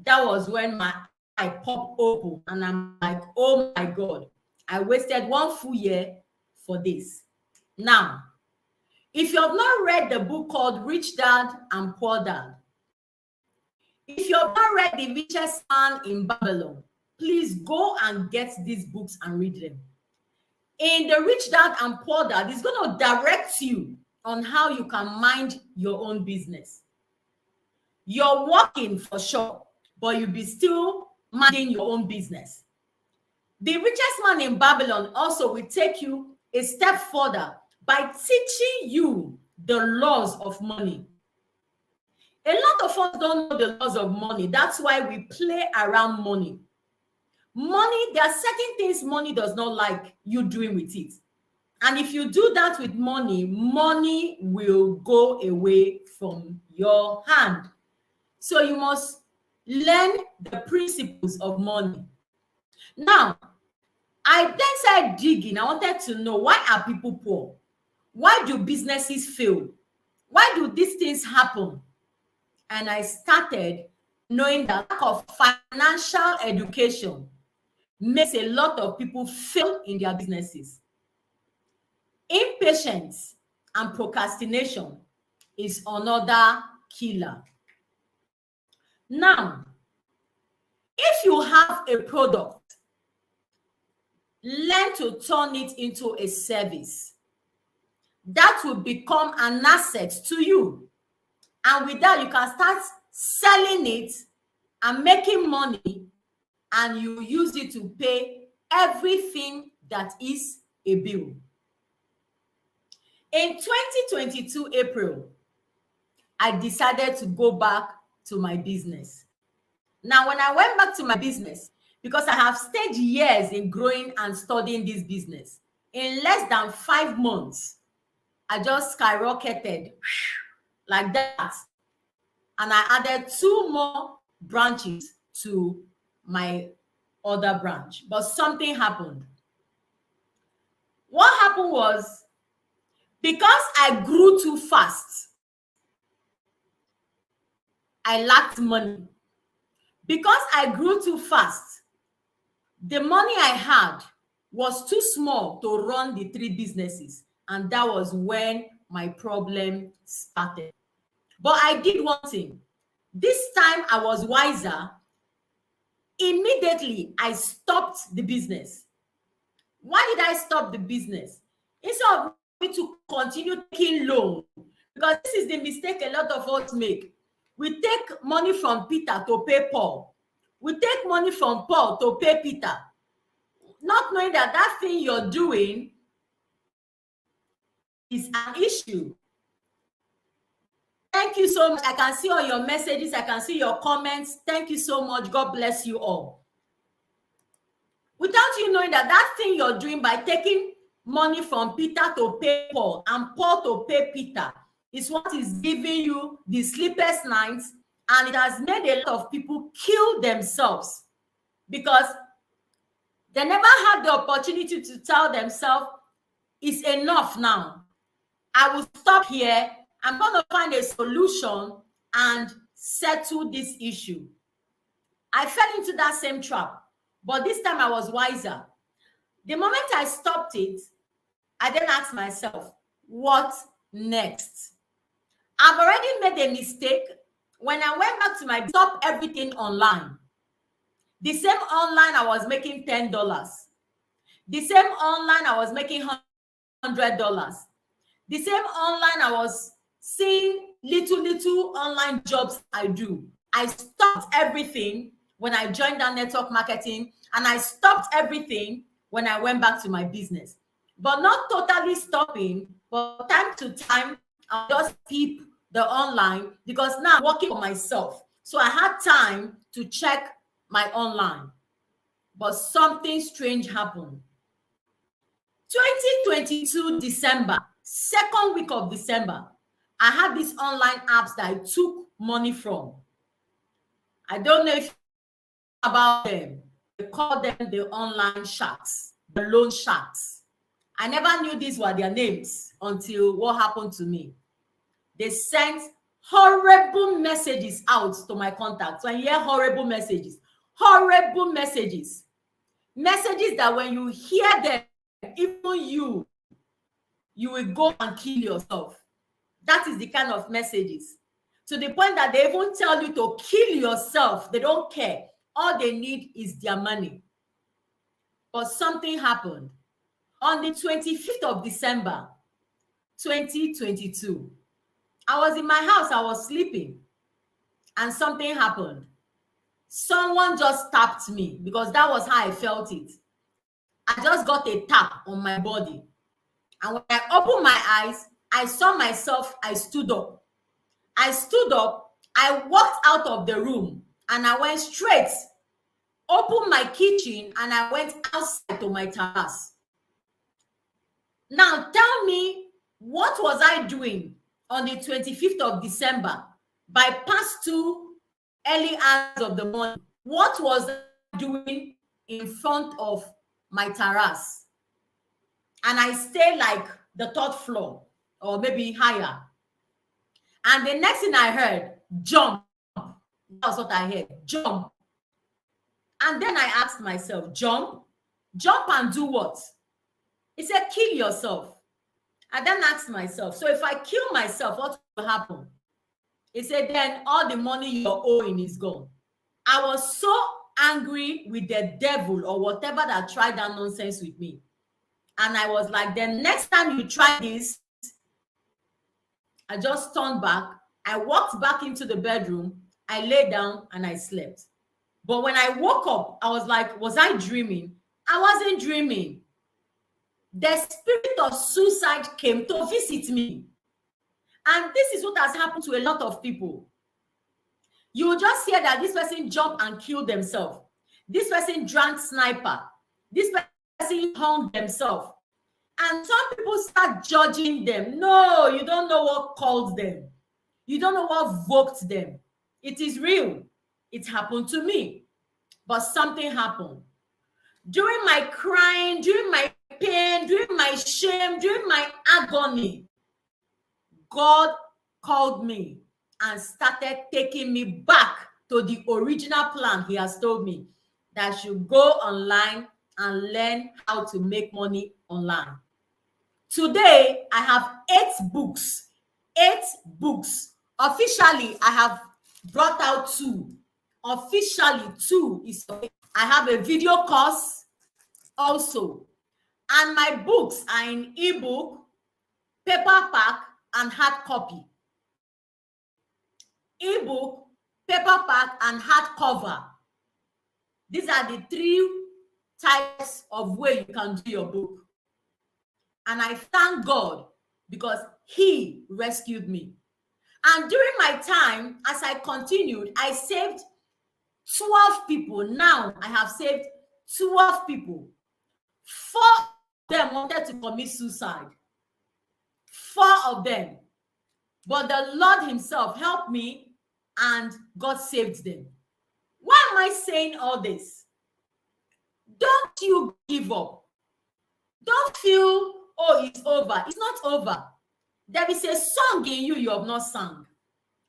That was when my eye popped open and I'm like, oh my God, I wasted 1 full year for this. Now, if you have not read the book called Rich Dad and Poor Dad, if you have not read The Richest Man in Babylon, please go and get these books and read them. In The Rich Dad and Poor Dad, it's going to direct you on how you can mind your own business. You're working for sure, but you'll be still minding your own business. The Richest Man in Babylon also will take you a step further by teaching you the laws of money. A lot of us don't know the laws of money. That's why we play around money. Money, there are certain things money does not like you doing with it. And if you do that with money, money will go away from your hand. So you must learn the principles of money. Now, I then started digging. I wanted to know, why are people poor? Why do businesses fail? Why do these things happen? And I started knowing that lack of financial education makes a lot of people fail in their businesses. Impatience and procrastination is another killer. Now, if you have a product, learn to turn it into a service that will become an asset to you. And with that, you can start selling it and making money, and you use it to pay everything that is a bill. In 2022 April, I decided to go back to my business. Now, when I went back to my business, because I have stayed years in growing and studying this business, in less than 5 months, I just skyrocketed like that. And I added 2 more branches to my other branch. But something happened. What happened was, because I grew too fast, I lacked money. Because I grew too fast, the money I had was too small to run the 3 businesses. And that was when my problem started. But I did one thing. This time I was wiser. Immediately, I stopped the business. Why did I stop the business? Instead of me to continue taking loan, because this is the mistake a lot of us make. We take money from Peter to pay Paul. We take money from Paul to pay Peter, not knowing that that thing you're doing is an issue. Thank you so much. I can see all your messages. I can see your comments. Thank you so much. God bless you all. Without you knowing that that thing you're doing by taking money from Peter to pay Paul and Paul to pay Peter is what is giving you the sleepless nights, and it has made a lot of people kill themselves because they never had the opportunity to tell themselves, it's enough now. I will stop here. I'm going to find a solution and settle this issue. I fell into that same trap, but this time I was wiser. The moment I stopped it, I then asked myself, what next? I've already made a mistake. When I went back to my stop everything online, The same online I was making $10. The same online I was making $100. The same online I was seeing little online jobs I do. I stopped everything when I joined that network marketing, and I stopped everything when I went back to my business. But not totally stopping, but time to time, I'll just peep the online because now I'm working for myself. So I had time to check my online. But something strange happened. 2022 December, second week of December, I had these online apps that I took money from. I don't know if you know about them. They call them the online sharks, the loan sharks. I never knew these were their names until what happened to me. They sent horrible messages out to my contacts. When you hear horrible messages that when you hear them, even you will go and kill yourself. That is the kind of messages. To the point that they even tell you to kill yourself. They don't care. All they need is their money. But something happened. On the 25th of December, 2022, I was in my house, I was sleeping, and something happened. Someone just tapped me because that was how I felt it. I just got a tap on my body. And when I opened my eyes, I saw myself, I stood up. I walked out of the room and I went straight, opened my kitchen, and I went outside to my terrace. Now tell me, what was I doing on the 25th of December by past 2 early hours of the morning? What was I doing in front of my terrace? And I stayed like the third floor or maybe higher. And the next thing I heard, jump. That was what I heard, jump. And then I asked myself, jump? Jump and do what? He said, kill yourself. I then asked myself, so if I kill myself, what will happen? He said, then all the money you're owing is gone. I was so angry with the devil or whatever that tried that nonsense with me. And I was like, then next time you try this, I just turned back. I walked back into the bedroom. I lay down and I slept. But when I woke up, I was like, was I dreaming? I wasn't dreaming. The spirit of suicide came to visit me. And this is what has happened to a lot of people. You will just hear that this person jumped and killed themselves. This person drank sniper. This person hung themselves. And some people start judging them. No, you don't know what caused them. You don't know what voked them. It is real. It happened to me. But something happened. During my crying, during my pain, during my shame, during my agony, God called me and started taking me back to the original plan he has told me, that I should go online and learn how to make money online. Today, I have 8 books. 8 books. Officially, I have brought out 2. Officially, 2 is. I have a video course also. And my books are in ebook, paperback, and hard copy. Ebook, paperback, and hardcover. These are the 3 types of way you can do your book. And I thank God because he rescued me. And during my time, as I continued, I saved 12 people. Now I have saved 12 people. 4 of them wanted to commit suicide. 4 of them. But the Lord himself helped me and God saved them. Why am I saying all this? Don't you give up. Don't feel, oh, it's over. It's not over. There is a song in you you have not sung.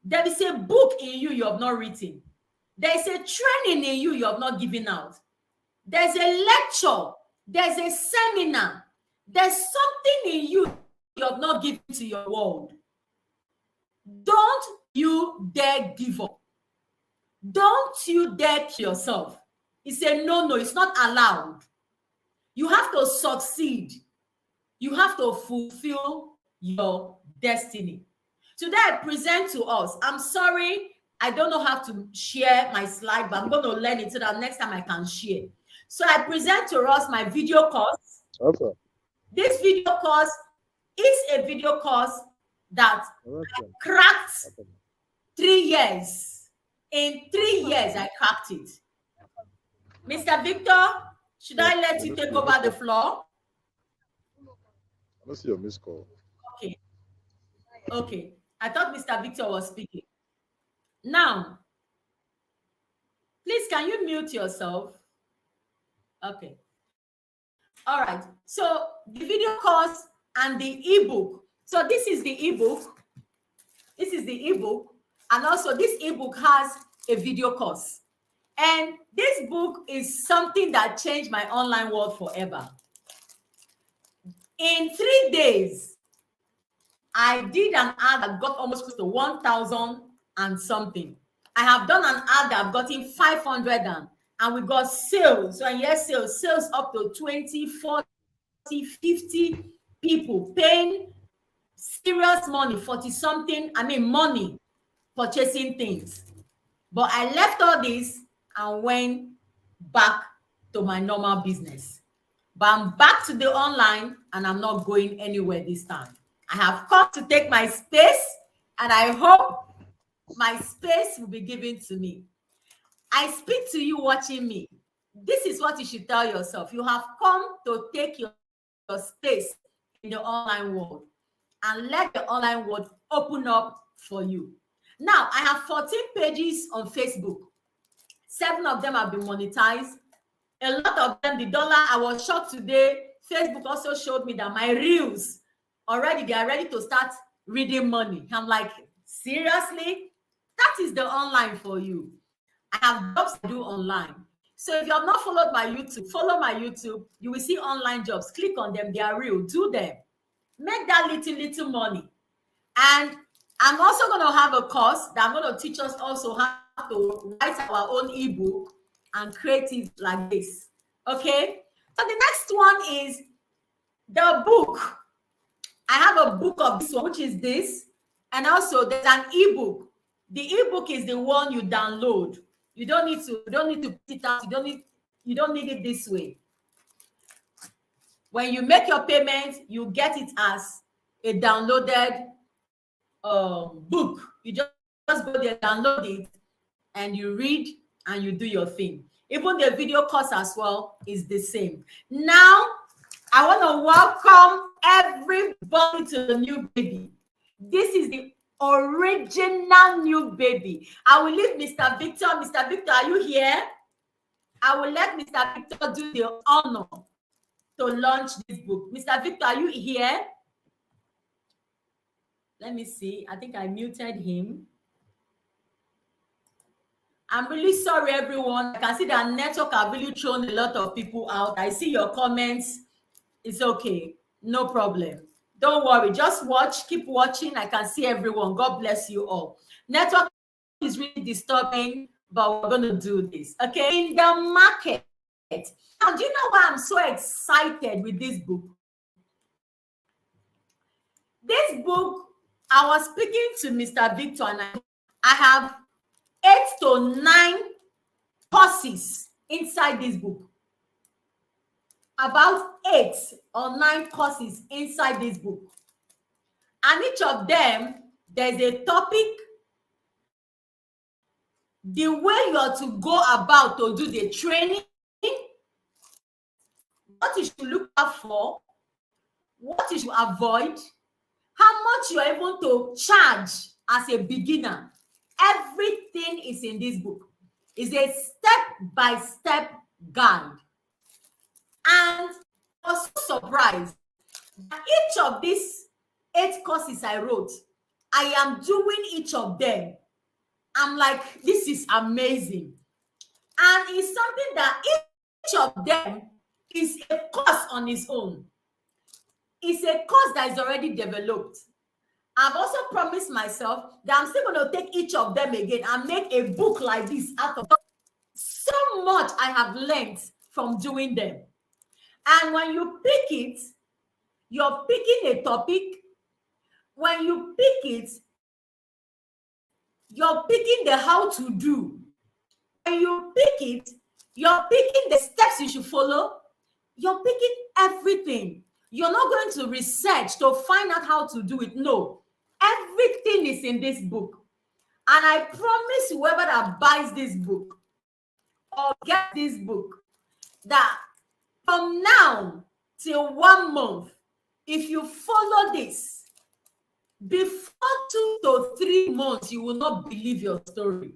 There is a book in you you have not written. There is a training in you you have not given out. There's a lecture. There's a seminar. There's something in you you have not given to your world. Don't you dare give up. Don't you dare kill yourself. It's a no, it's not allowed. You have to succeed. You have to fulfill your destiny. Today, I present to us. I'm sorry, I don't know how to share my slide, but I'm going to learn it so that next time I can share. So I present to us my video course. Okay. This video course is a video course that I cracked 3 years. In 3 years, I cracked it. Mr. Victor, should I let you take over the floor? Let's see your missed call. Okay. Okay. I thought Mr. Victor was speaking. Now, please, can you mute yourself? Okay. All right. So the video course and the ebook. So this is the ebook. This is the ebook. And also this ebook has a video course. And this book is something that changed my online world forever. In 3 days, I did an ad that got almost close to 1,000 and something. I have done an ad that I've gotten 500 and we got sales. So yes, sales up to 20, 40, 50 people paying serious money, 40 something, money, purchasing things. But I left all this and went back to my normal business. But I'm back to the online and I'm not going anywhere this time. I have come to take my space and I hope my space will be given to me. I speak to you watching me. This is what you should tell yourself. You have come to take your space in the online world and let the online world open up for you. Now, I have 14 pages on Facebook. 7 of them have been monetized. A lot of them, the dollar, I was shocked today. Facebook also showed me that my reels, already, they are ready to start reading money. I'm like, seriously? That is the online for you. I have jobs to do online. So if you have not followed my YouTube, follow my YouTube. You will see online jobs. Click on them. They are real. Do them. Make that little money. And I'm also going to have a course that I'm going to teach us also how to write our own ebook and create it like this. Okay? So the next one is the book. I have a book of this one, which is this. And also there's an ebook. The ebook is the one you download. You don't need to print it out. You don't need it this way. When you make your payment, you get it as a downloaded book. You just go there, download it, and you read and you do your thing. Even the video course as well is the same. Now, I want to welcome everybody to the new baby. This is the original new baby. I will leave Mr. Victor. Mr. Victor, are you here? I will let Mr. Victor do the honor to launch this book. Mr. Victor, are you here? Let me see. I think I muted him. I'm really sorry, everyone. I can see that network have really thrown a lot of people out. I see your comments. It's okay. No problem. Don't worry. Just watch. Keep watching. I can see everyone. God bless you all. Network is really disturbing, but we're going to do this. Okay? In the market. Now, do you know why I'm so excited with this book? This book, I was speaking to Mr. Victor and I have 8 to 9 courses inside this book. About 8 or 9 courses inside this book. And each of them, there's a topic, the way you are to go about to do the training, what you should look out for, what you should avoid, how much you are able to charge as a beginner. Everything is in this book. It's a step-by-step guide. And I was so surprised that each of these 8 courses I wrote, I am doing each of them. I'm like, this is amazing. And it's something that each of them is a course on its own. It's a course that is already developed. I've also promised myself that I'm still going to take each of them again and make a book like this out of So much I have learned from doing them. And when you pick it, you're picking a topic. When you pick it, you're picking the how to do. When you pick it, you're picking the steps you should follow. You're picking everything. You're not going to research to find out how to do it. No, everything is in this book. And I promise whoever that buys this book or gets this book, that from now till 1 month, if you follow this, before 2 to 3 months, you will not believe your story.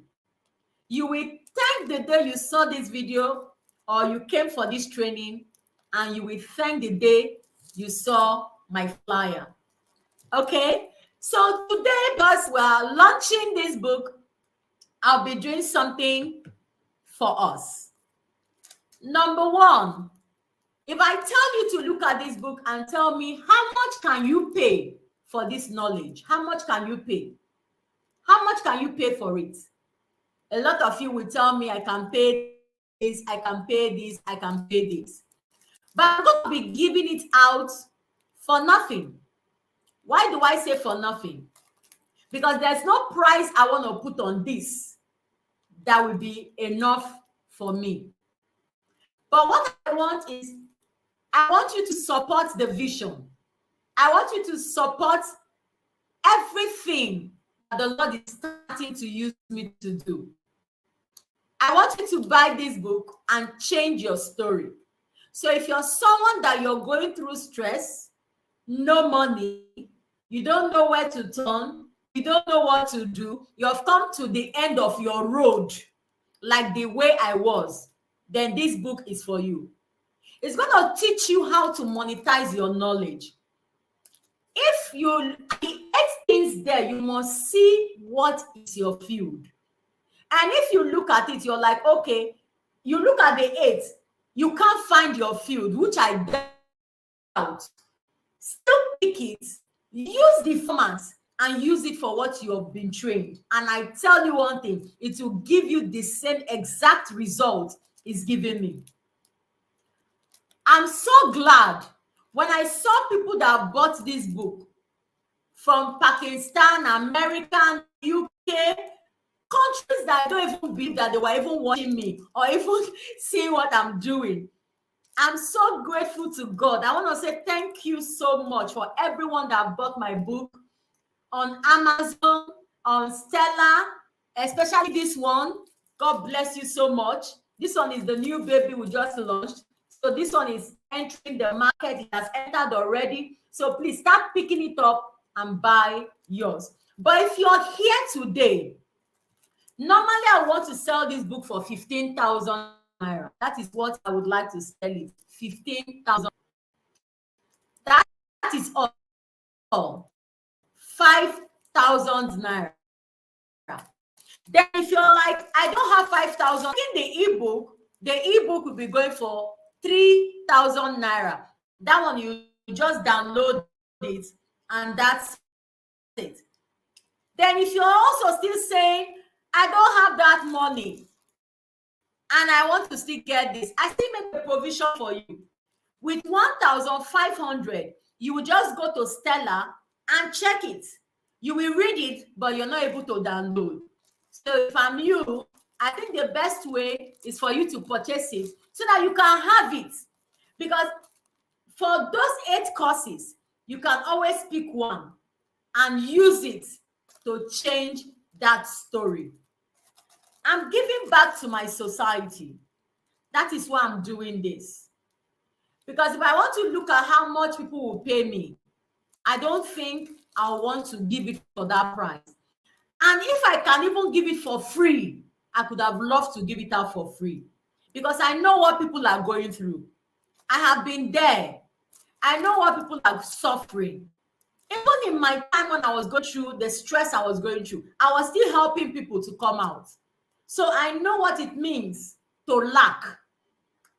You will thank the day you saw this video or you came for this training, and you will thank the day you saw my flyer. Okay? So today, because we are launching this book, I'll be doing something for us. Number one, if I tell you to look at this book and tell me how much can you pay for this knowledge? How much can you pay? How much can you pay for it? A lot of you will tell me I can pay this, I can pay this, I can pay this. But I'm going to be giving it out for nothing. Why do I say for nothing? Because there's no price I want to put on this that will be enough for me. But what I want is, I want you to support the vision. I want you to support everything that the Lord is starting to use me to do. I want you to buy this book and change your story. So if you're someone that you're going through stress, no money, you don't know where to turn, you don't know what to do, you've come to the end of your road, like the way I was, then this book is for you. It's going to teach you how to monetize your knowledge. If you, the 8 things there, you must see what is your field. And if you look at it, you're like, okay, you look at the 8, you can't find your field, which I doubt. Still pick it, use the format, and use it for what you have been trained. And I tell you one thing, it will give you the same exact result it's giving me. I'm so glad when I saw people that bought this book from Pakistan, America, UK, countries that I don't even believe that they were even watching me or even seeing what I'm doing. I'm so grateful to God. I want to say thank you so much for everyone that bought my book on Amazon, on Stella, especially this one. God bless you so much. This one is the new baby we just launched. So this one is entering the market. It has entered already. So please start picking it up and buy yours. But if you're here today, normally I want to sell this book for 15,000 naira. That is what I would like to sell it. 15,000. That is all. 5,000 naira. Then if you're like, I don't have 5,000, in the ebook will be going for 3,000 naira. That one you just download it and that's it. Then if you're also still saying, I don't have that money and I want to still get this, I still make a provision for you. With 1,500, you will just go to Stella and check it. You will read it, but you're not able to download. So if I'm you, I think the best way is for you to purchase it so that you can have it. Because for those 8 courses, you can always pick one and use it to change that story. I'm giving back to my society. That is why I'm doing this. Because if I want to look at how much people will pay me, I don't think I'll want to give it for that price. And if I can even give it for free, I could have loved to give it out for free. Because I know what people are going through. I have been there. I know what people are suffering. Even in my time when I was going through the stress I was going through, I was still helping people to come out. So I know what it means to lack.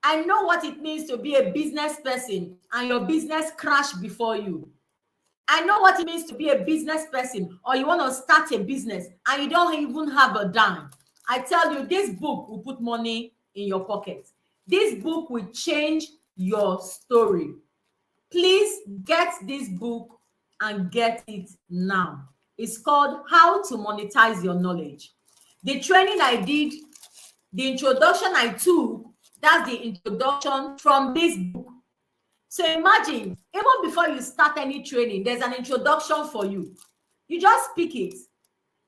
I know what it means to be a business person and your business crash before you. I know what it means to be a business person or you want to start a business and you don't even have a dime. I tell you, this book will put money in your pocket. This book will change your story. Please get this book and get it now. It's called How to Monetize Your Knowledge. The training I did, the introduction I took, that's the introduction from this book. So imagine, even before you start any training, there's an introduction for you. You just pick it,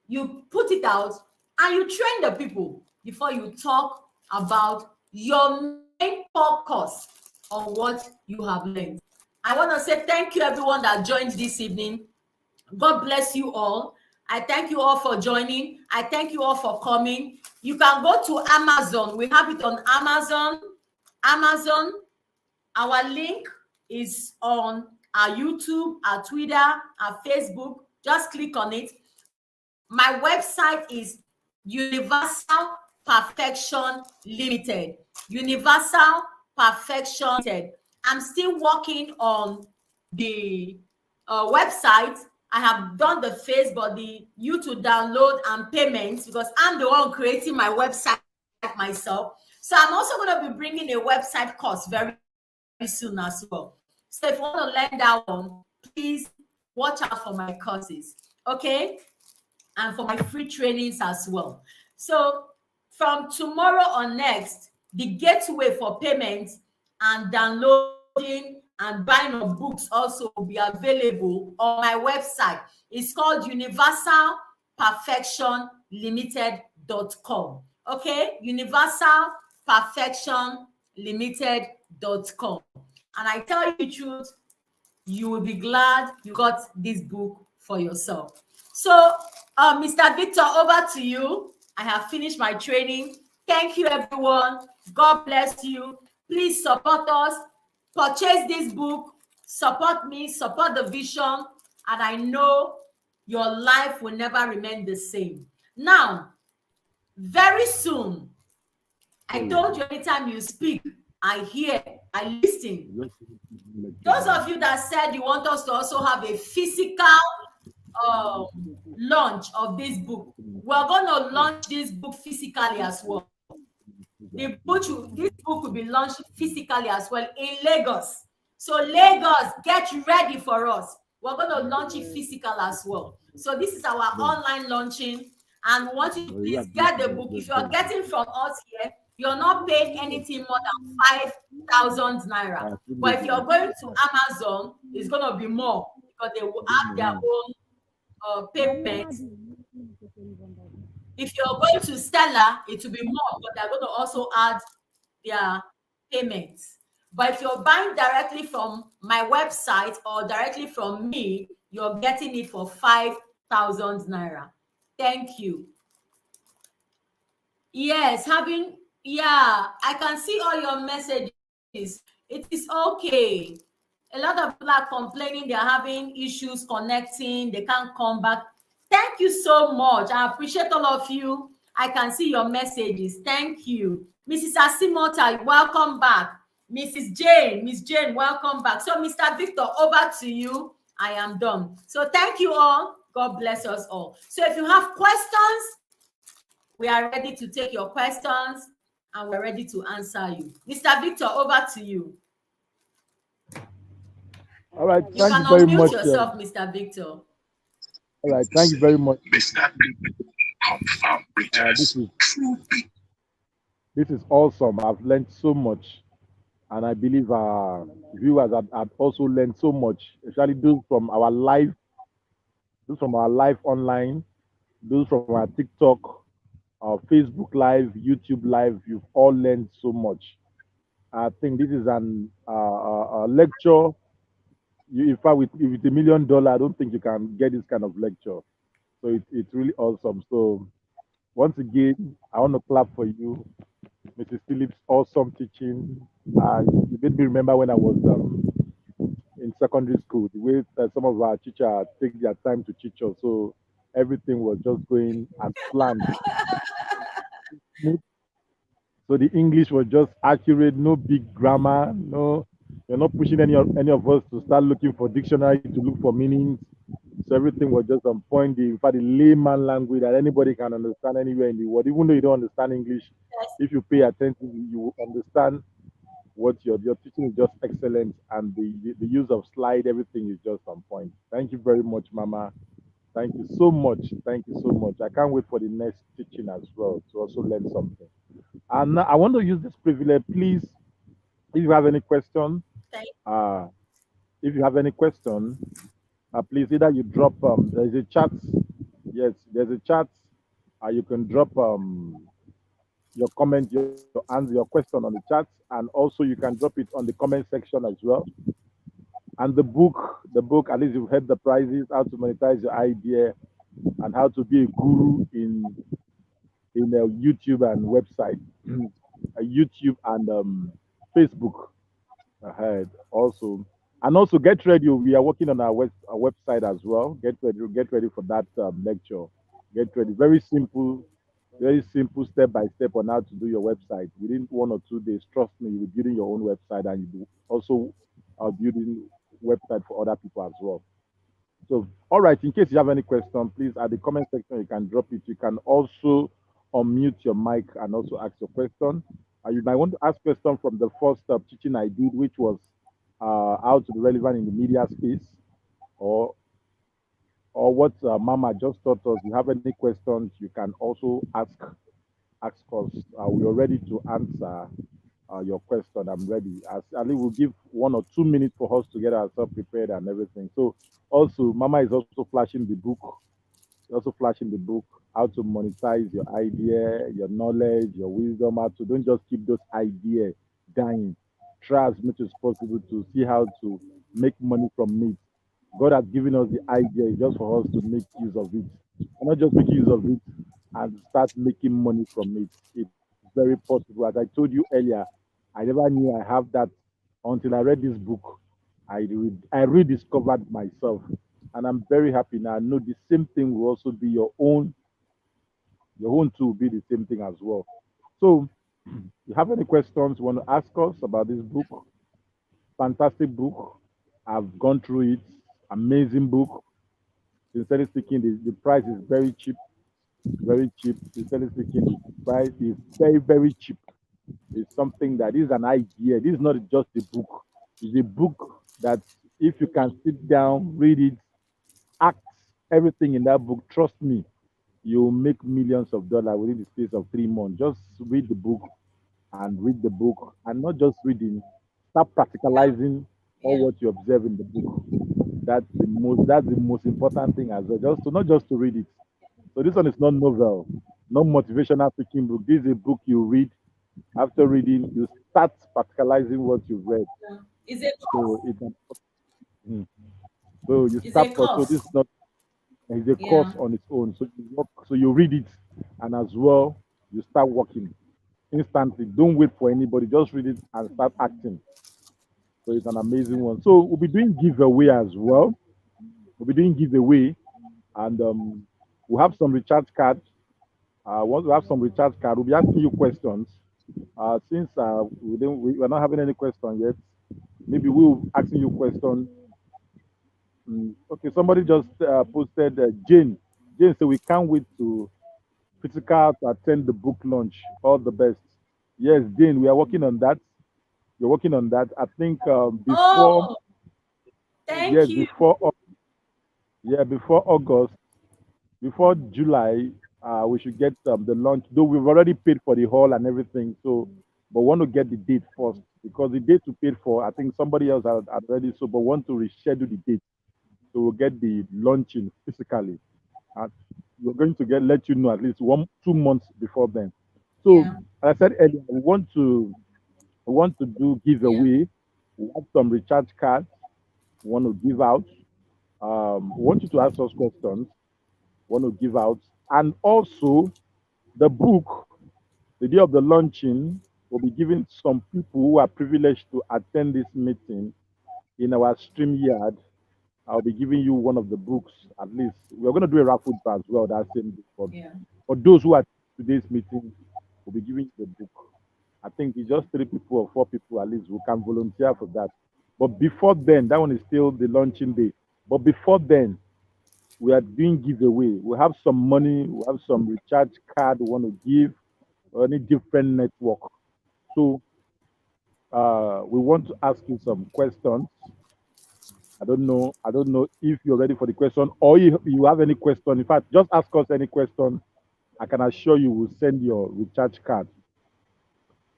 you put it out, and you train the people before you talk about your main focus on what you have learned. I want to say thank you, everyone that joined this evening. God bless you all. I thank you all for joining. I thank you all for coming. You can go to Amazon. We have it on Amazon. Amazon. Our link is on our YouTube, our Twitter, our Facebook. Just click on it. My website is Universal Perfection Limited. Universal Perfection Limited. I'm still working on the website. I have done the face, but the YouTube download and payments, because I'm the one creating my website myself. So I'm also going to be bringing a website course very soon as well. So if you want to learn that one, please watch out for my courses. Okay? And for my free trainings as well. So from tomorrow on next, the gateway for payments and downloading and buying of books also will be available on my website. It's called Universal Perfection Limited.com. Okay? Universal Perfection Limited.com. And I tell you the truth, you will be glad you got this book for yourself. So, Mr. Victor, over to you. I have finished my training. Thank you, everyone. God bless you. Please support us. Purchase this book. Support me. Support the vision. And I know your life will never remain the same. Now, very soon, I told you anytime you speak, I hear, I listen. Those of you that said you want us to also have a physical um, launch of this book, we're going to launch this book physically as well. This book will be launched physically as well in Lagos. So Lagos, get ready for us. We're going to launch it physical as well. So this is our online launching, and we want you to please get the book. If you're getting from us here, you're not paying anything more than 5,000 naira. But if you're going to Amazon, it's going to be more, because they will have their own payment. If you're going to Stella, it will be more, but they're going to also add their payments. But if you're buying directly from my website or directly from me, you're getting it for 5,000 naira. Thank you. Yes, I can see all your messages. It is okay. A lot of people are complaining they're having issues connecting, they can't come back. Thank you so much. I appreciate all of you. I can see your messages. Thank you. Mrs. Asimota, welcome back. Miss Jane, welcome back. So, Mr. Victor, over to you. I am done. So, thank you all. God bless us all. So, if you have questions, we are ready to take your questions and we're ready to answer you. Mr. Victor, over to you. All right, You thank can you very unmute much. yourself, Mr. Victor. All right, thank you very much. This is awesome. I've learned so much, and I believe our viewers have also learned so much, especially those from our live online, those from our TikTok, our Facebook live, YouTube live. You've all learned so much. I think this is an lecture. In fact, with $1 million, I don't think you can get this kind of lecture. So it's really awesome. So once again, I want to clap for you, Mrs. Phillips. Awesome teaching. You made me remember when I was in secondary school, the way some of our teachers take their time to teach us. So everything was just going as planned. So the English was just accurate, no big grammar, no You're not pushing any of us to start looking for dictionary to look for meanings. So everything was just on point. In fact, the layman language that anybody can understand anywhere in the world, even though you don't understand English. Yes. If you pay attention, you will understand what your teaching is just excellent, and the use of slide, everything is just on point. Thank you very much, Mama. Thank you so much. Thank you so much. I can't wait for the next teaching as well to also learn something. And now I want to use this privilege, please. If you have any question, Thank uh, if you have any question, please either you drop. There is a chat. Yes, there's a chat. You can drop your comment, your answer, your question on the chat, and also you can drop it on the comment section as well. And the book, at least you've heard the prizes, how to monetize your idea, and how to be a guru in a YouTube and website, YouTube and Facebook ahead also. And also get ready. We are working on our website as well. Get ready for that lecture. Get ready. Very simple step by step on how to do your website. Within 1 or 2 days, trust me, you'll be building your own website and you also building website for other people as well. So, all right, in case you have any question, please at the comment section, you can drop it. You can also unmute your mic and also ask your question. You might want to ask question from the first teaching I did, which was how to be relevant in the media space, or what Mama just taught us. If you have any questions, you can also ask us. We are ready to answer your question. I'm ready. As Ali will give 1 or 2 minutes for us to get ourselves prepared and everything. So also, Mama is also flashing the book. Also flashing the book, how to monetize your idea, your knowledge, your wisdom. How to don't just keep those ideas dying. Try as much as possible to see how to make money from it. God has given us the idea just for us to make use of it. And not just make use of it and start making money from it. It's very possible. As I told you earlier, I never knew I have that until I read this book. I rediscovered myself, and I'm very happy now. I know the same thing will also be your own. Your own too will be the same thing as well. So, you have any questions you want to ask us about this book? Fantastic book. I've gone through it. Amazing book. Sincerely speaking, the price is very cheap. Very cheap. Sincerely speaking, the price is very, very cheap. It's something that is an idea. This is not just a book. It's a book that if you can sit down, read it, act everything in that book, trust me, you'll make millions of dollars within the space of 3 months. Just read the book and read the book, and not just reading, start practicalizing all you. what you observe in the book. That's the most important thing as well. Just to not just to read it. So this one is not novel, not motivational speaking book. This is a book you read. After reading, you start practicalizing what you've read. Yeah. Is a So course. mm. so you Is a start. So course. this is not is a course Yeah. on its own. So you work, so you read it, and as well you start working instantly. Don't wait for anybody. Just read it and start acting. So it's an amazing one. So we'll be doing giveaway as well. We'll be doing giveaway, and we'll have some recharge cards. Once we have some recharge card, we'll be asking you questions. Since we're not having any question yet, maybe we'll asking you question. Okay, somebody just posted Jane. Jane said we can't wait to physical to attend the book launch. All the best. Yes, Jane, we are working on that. We're working on that. I think before Oh, thank yes, you. before August, before July, we should get the launch. Though we've already paid for the hall and everything, so but want to get the date first because the date we paid for, I think somebody else had already. So, but want to reschedule the date, so we'll get the launching physically. And we're going to get let you know at least 1 2 months before then. So, Yeah. as I said earlier, we want to do Yeah. giveaway. We have some recharge cards we want to give out. We want you to ask us questions. We want to give out, and also the book. The day of the launching, we'll be giving some people who are privileged to attend this meeting in our stream yard. I'll be giving you one of the books at least. We're going to do a raffle as well that same day. But Yeah. for those who are today's meeting, we'll be giving you the book. I think it's just 3 people or 4 people at least who can volunteer for that. But before then, that one is still the launching day. But before then, we are doing giveaway. We have some money, we have some recharge card we want to give, or any different network. So we want to ask you some questions. I don't know if you're ready for the question or you have any question. In fact, just ask us any question. I can assure you we'll send your recharge card.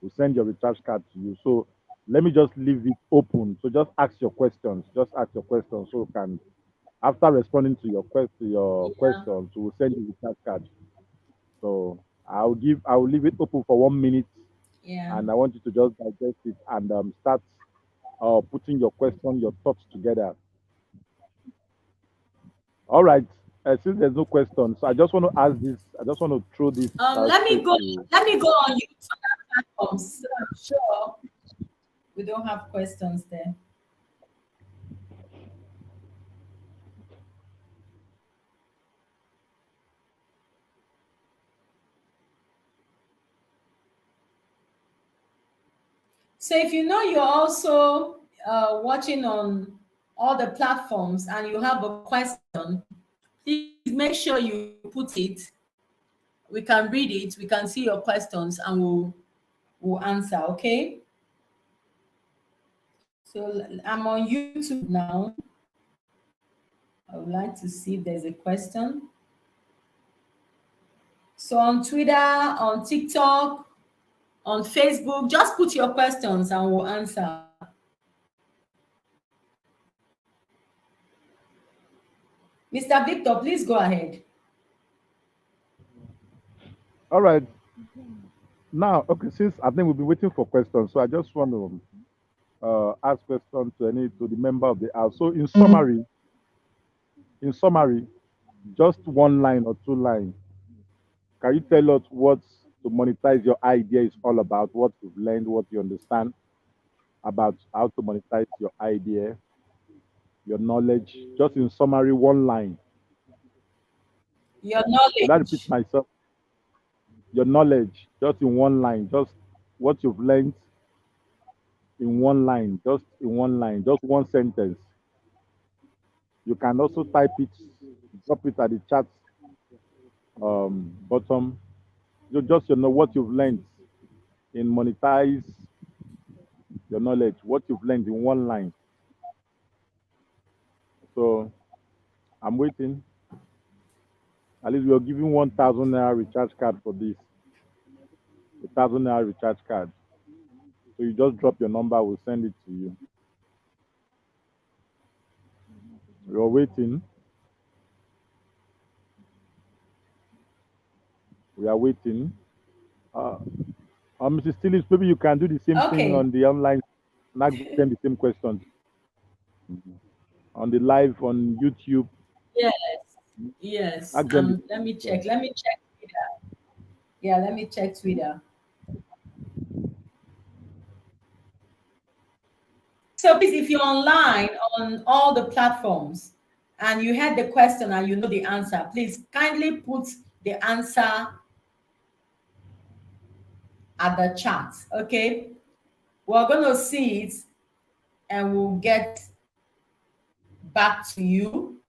We'll send your recharge card to you. So let me just leave it open. So just ask your questions. Just ask your questions so we can, after responding to your Yeah. questions, we'll send you the recharge card. So I will leave it open for 1 minute, Yeah. and I want you to just digest it and start putting your question, your thoughts together. All right. Since there's no question, so I just want to ask this. I just want to throw this Let me straight go. to. Let me go on YouTube platforms. So I'm sure we don't have questions there. So if you know you're also watching on all the platforms and you have a question, please make sure you put it. We can read it. We can see your questions and we'll answer. Okay. So I'm on YouTube now. I would like to see if there's a question. So on Twitter, on TikTok, on Facebook, just put your questions and we'll answer. Mr. Victor, please go ahead. All right. Now, okay, since I think we've been waiting for questions, so I just want to ask questions to the member of the house. So, in summary, just one line or two lines. Can you tell us what to monetize your idea is all about? What you've learned, what you understand about how to monetize your idea, your knowledge. Just in summary, one line. Your Will I repeat knowledge. myself? Your knowledge, just in one line. Just what you've learned in one line. Just in one line. Just one sentence. You can also type it, drop it at the chat bottom. Just know what you've learned in monetize your knowledge. What you've learned in one line. So I'm waiting. At least we are giving 1,000 naira recharge card for this. 1,000 naira recharge card. So you just drop your number, we'll send it to you. You're waiting. We are waiting. Uh, Mrs. Tillis, maybe you can do the same thing Okay. on the online and ask them the same questions on the live on YouTube. Yes. Yes. Ask them the Let me same check. Let me check Twitter. Yeah, let me check Twitter. So please, if you're online on all the platforms and you had the question and you know the answer, please kindly put the answer at the chat. Okay. We're going to see it and we'll get back to you.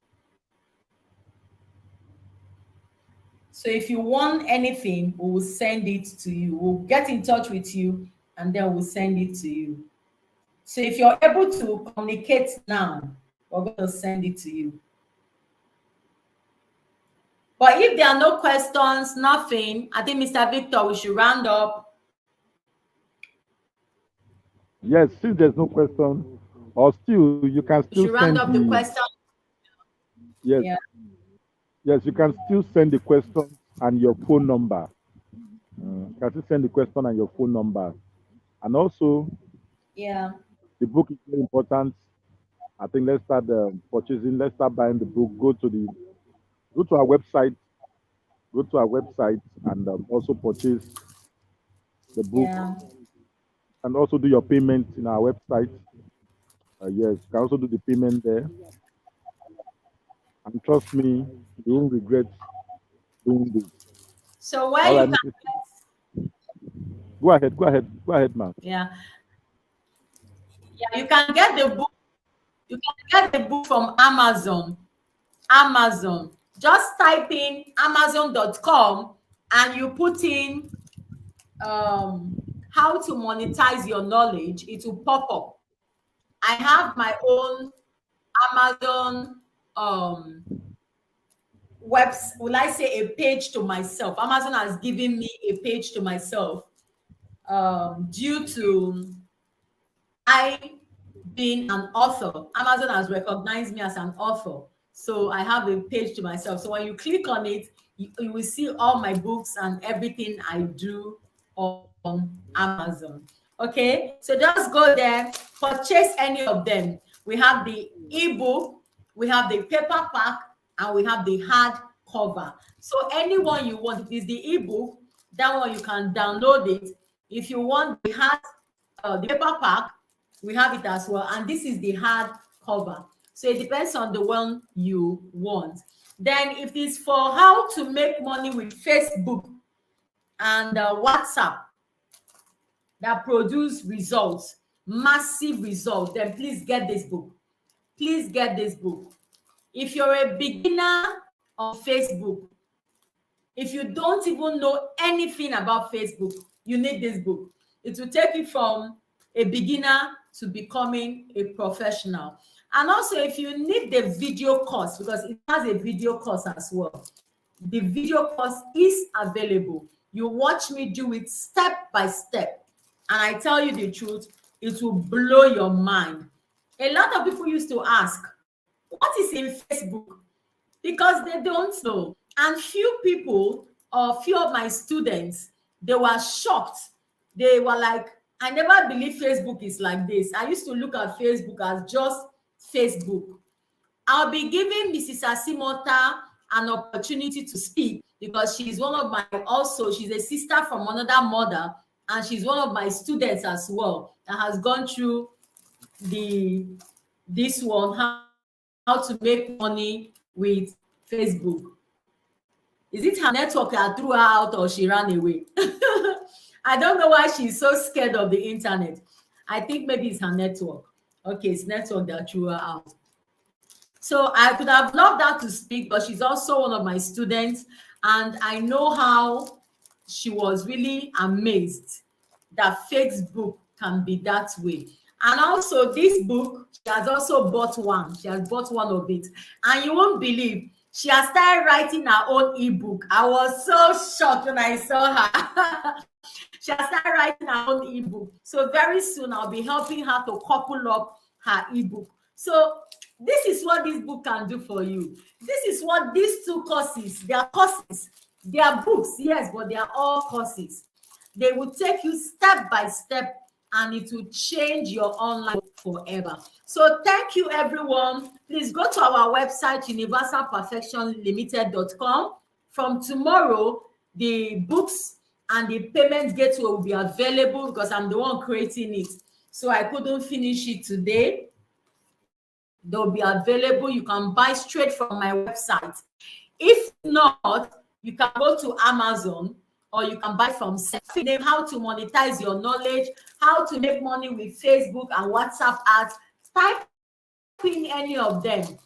So if you want anything, we will send it to you. We'll get in touch with you and then we'll send it to you. So if you're able to communicate now, we're going to send it to you. But if there are no questions, nothing, I think Mr. Victor, we should round up. Yes, since there's no question, or still you can We still should send round up the the question. yes, Yeah. yes, you can still send the question and your phone number. You can still send the question and your phone number. And also Yeah. the book is very important. I think let's start purchasing, let's start buying the book. Go to our website, go to our website and also purchase the book Yeah. and also do your payment in our website. Yes, you can also do the payment there. And trust me, you won't regret doing this. So where All you right, can Mrs. get Go ahead, man. Yeah. Yeah, you can get the book. You can get the book from Amazon. Amazon. Just type in amazon.com and you put in how to monetize your knowledge. It will pop up. I have my own Amazon webs. Will I say a page to myself? Amazon has given me a page to myself due to I being an author. Amazon has recognized me as an author. So I have a page to myself. So when you click on it, you will see all my books and everything I do on Amazon. Okay, so just go there, purchase any of them. We have the ebook, we have the paperback, and we have the hard cover. So anyone you want, if it's the ebook, that one you can download it. If you want the paperback, we have it as well, and this is the hard cover. So it depends on the one you want. Then if it's for how to make money with Facebook and WhatsApp that produce results, massive results, then please get this book. Please get this book. If you're a beginner on Facebook, if you don't even know anything about Facebook, you need this book. It will take you from a beginner to becoming a professional. And also, if you need the video course, because it has a video course as well, the video course is available. You watch me do it step by step. And I tell you the truth, it will blow your mind. A lot of people used to ask, what is in Facebook? Because they don't know. And few people or few of my students, they were shocked. They were like, I never believe Facebook is like this. I used to look at Facebook as just Facebook. I'll be giving Mrs. Asimota an opportunity to speak because she's one of my, also, she's a sister from another mother, and she's one of my students as well that has gone through the this one, how to make money with Facebook. Is it her network that threw her out or she ran away? I don't know why she's so scared of the internet. I think maybe it's her network. Okay, it's network that threw her out. So I could have loved her to speak, but she's also one of my students, and I know how she was really amazed that Facebook can be that way. And also, this book, she has also bought one. She has bought one of it, and you won't believe she has started writing her own ebook. I was so shocked when I saw her. She has started writing her own ebook. So very soon, I'll be helping her to couple up her ebook. So this is what this book can do for you. This is what these two courses, they are courses. They are books, yes, but they are all courses. They will take you step by step, and it will change your online forever. So thank you, everyone. Please go to our website, universalperfectionlimited.com. From tomorrow, the books and the payment gateway will be available because I'm the one creating it. So I couldn't finish it today. They'll be available. You can buy straight from my website. If not, you can go to Amazon or you can buy from name how to monetize your knowledge, how to make money with Facebook and WhatsApp ads. Type in any of them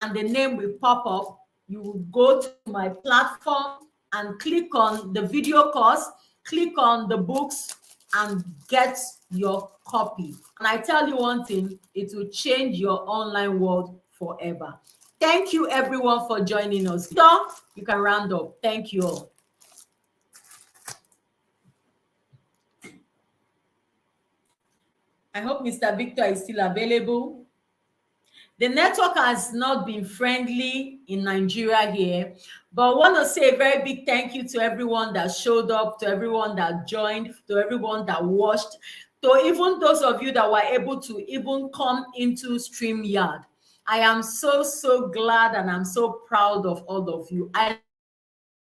and the name will pop up. You will go to my platform and click on the video course, click on the books, and get your copy. And I tell you one thing, it will change your online world forever. Thank you, everyone, for joining us. So you can round up. Thank you all. I hope Mr. Victor is still available. The network has not been friendly in Nigeria here, but I want to say a very big thank you to everyone that showed up, to everyone that joined, to everyone that watched, to even those of you that were able to even come into StreamYard. I am so, so glad and I'm so proud of all of you. I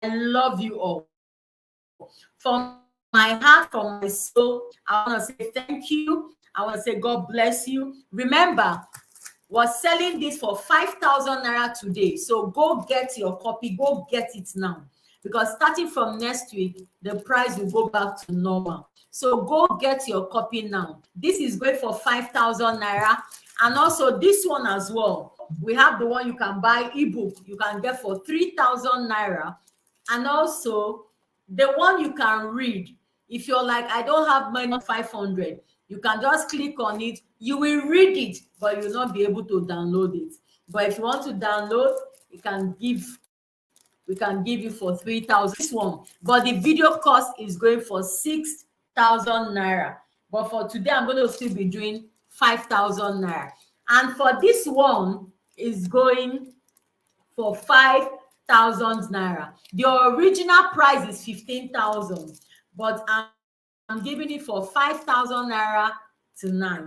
love you all. From my heart, from my soul, I want to say thank you. I want to say God bless you. Remember, we're selling this for 5,000 naira today. So go get your copy. Go get it now. because starting from next week, the price will go back to normal. So go get your copy now. This is going for 5,000 naira. And also this one as well. We have the one you can buy ebook, you can get for 3,000 naira. And also the one you can read. If you're like, I don't have money 500, you can just click on it. You will read it, but you'll not be able to download it. But if you want to download, you can give we can give you for 3,000 this one, but the video cost is going for 6,000 naira. But for today, I'm going to still be doing 5,000 naira. And for this one is going for 5,000 naira. The original price is 15,000, but I'm giving it for 5,000 naira tonight.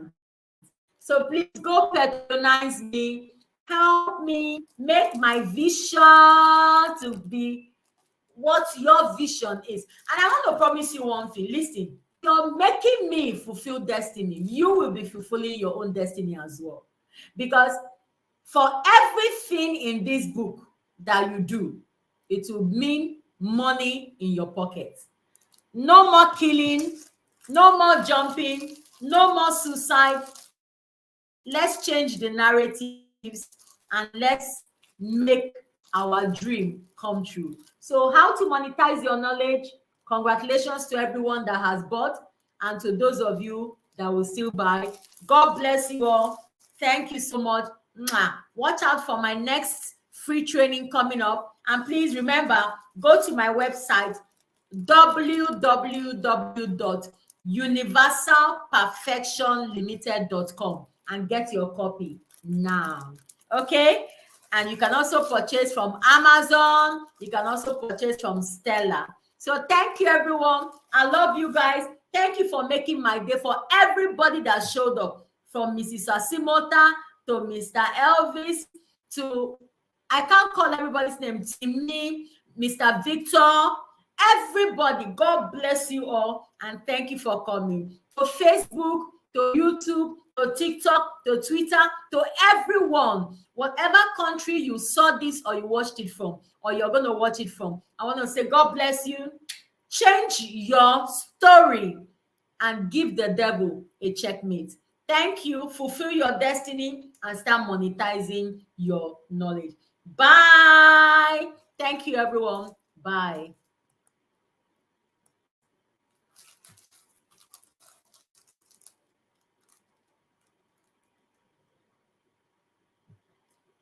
So please go patronize me, help me make my vision to be what your vision is. And I want to promise you one thing. Listen, you're making me fulfill destiny. You will be fulfilling your own destiny as well. Because for everything in this book that you do, it will mean money in your pocket. No more killing, no more jumping, no more suicide. Let's change the narratives and let's make our dream come true. So, how to monetize your knowledge? Congratulations to everyone that has bought and to those of you that will still buy. God bless you all. Thank you so much. Mwah. Watch out for my next free training coming up. And please remember, go to my website www.universalperfectionlimited.com and get your copy now. Okay? And you can also purchase from Amazon. You can also purchase from Stella. So thank you, everyone. I love you guys. Thank you for making my day. For everybody that showed up, from Mrs. Asimota to Mr. Elvis to, I can't call everybody's name, Timmy, Mr. Victor, everybody. God bless you all and thank you for coming. To Facebook, to YouTube, to TikTok, to Twitter, to everyone, whatever country you saw this or you watched it from, or you're going to watch it from, I want to say God bless you. Change your story and give the devil a checkmate. Thank you. Fulfill your destiny and start monetizing your knowledge. Bye. Thank you, everyone. Bye.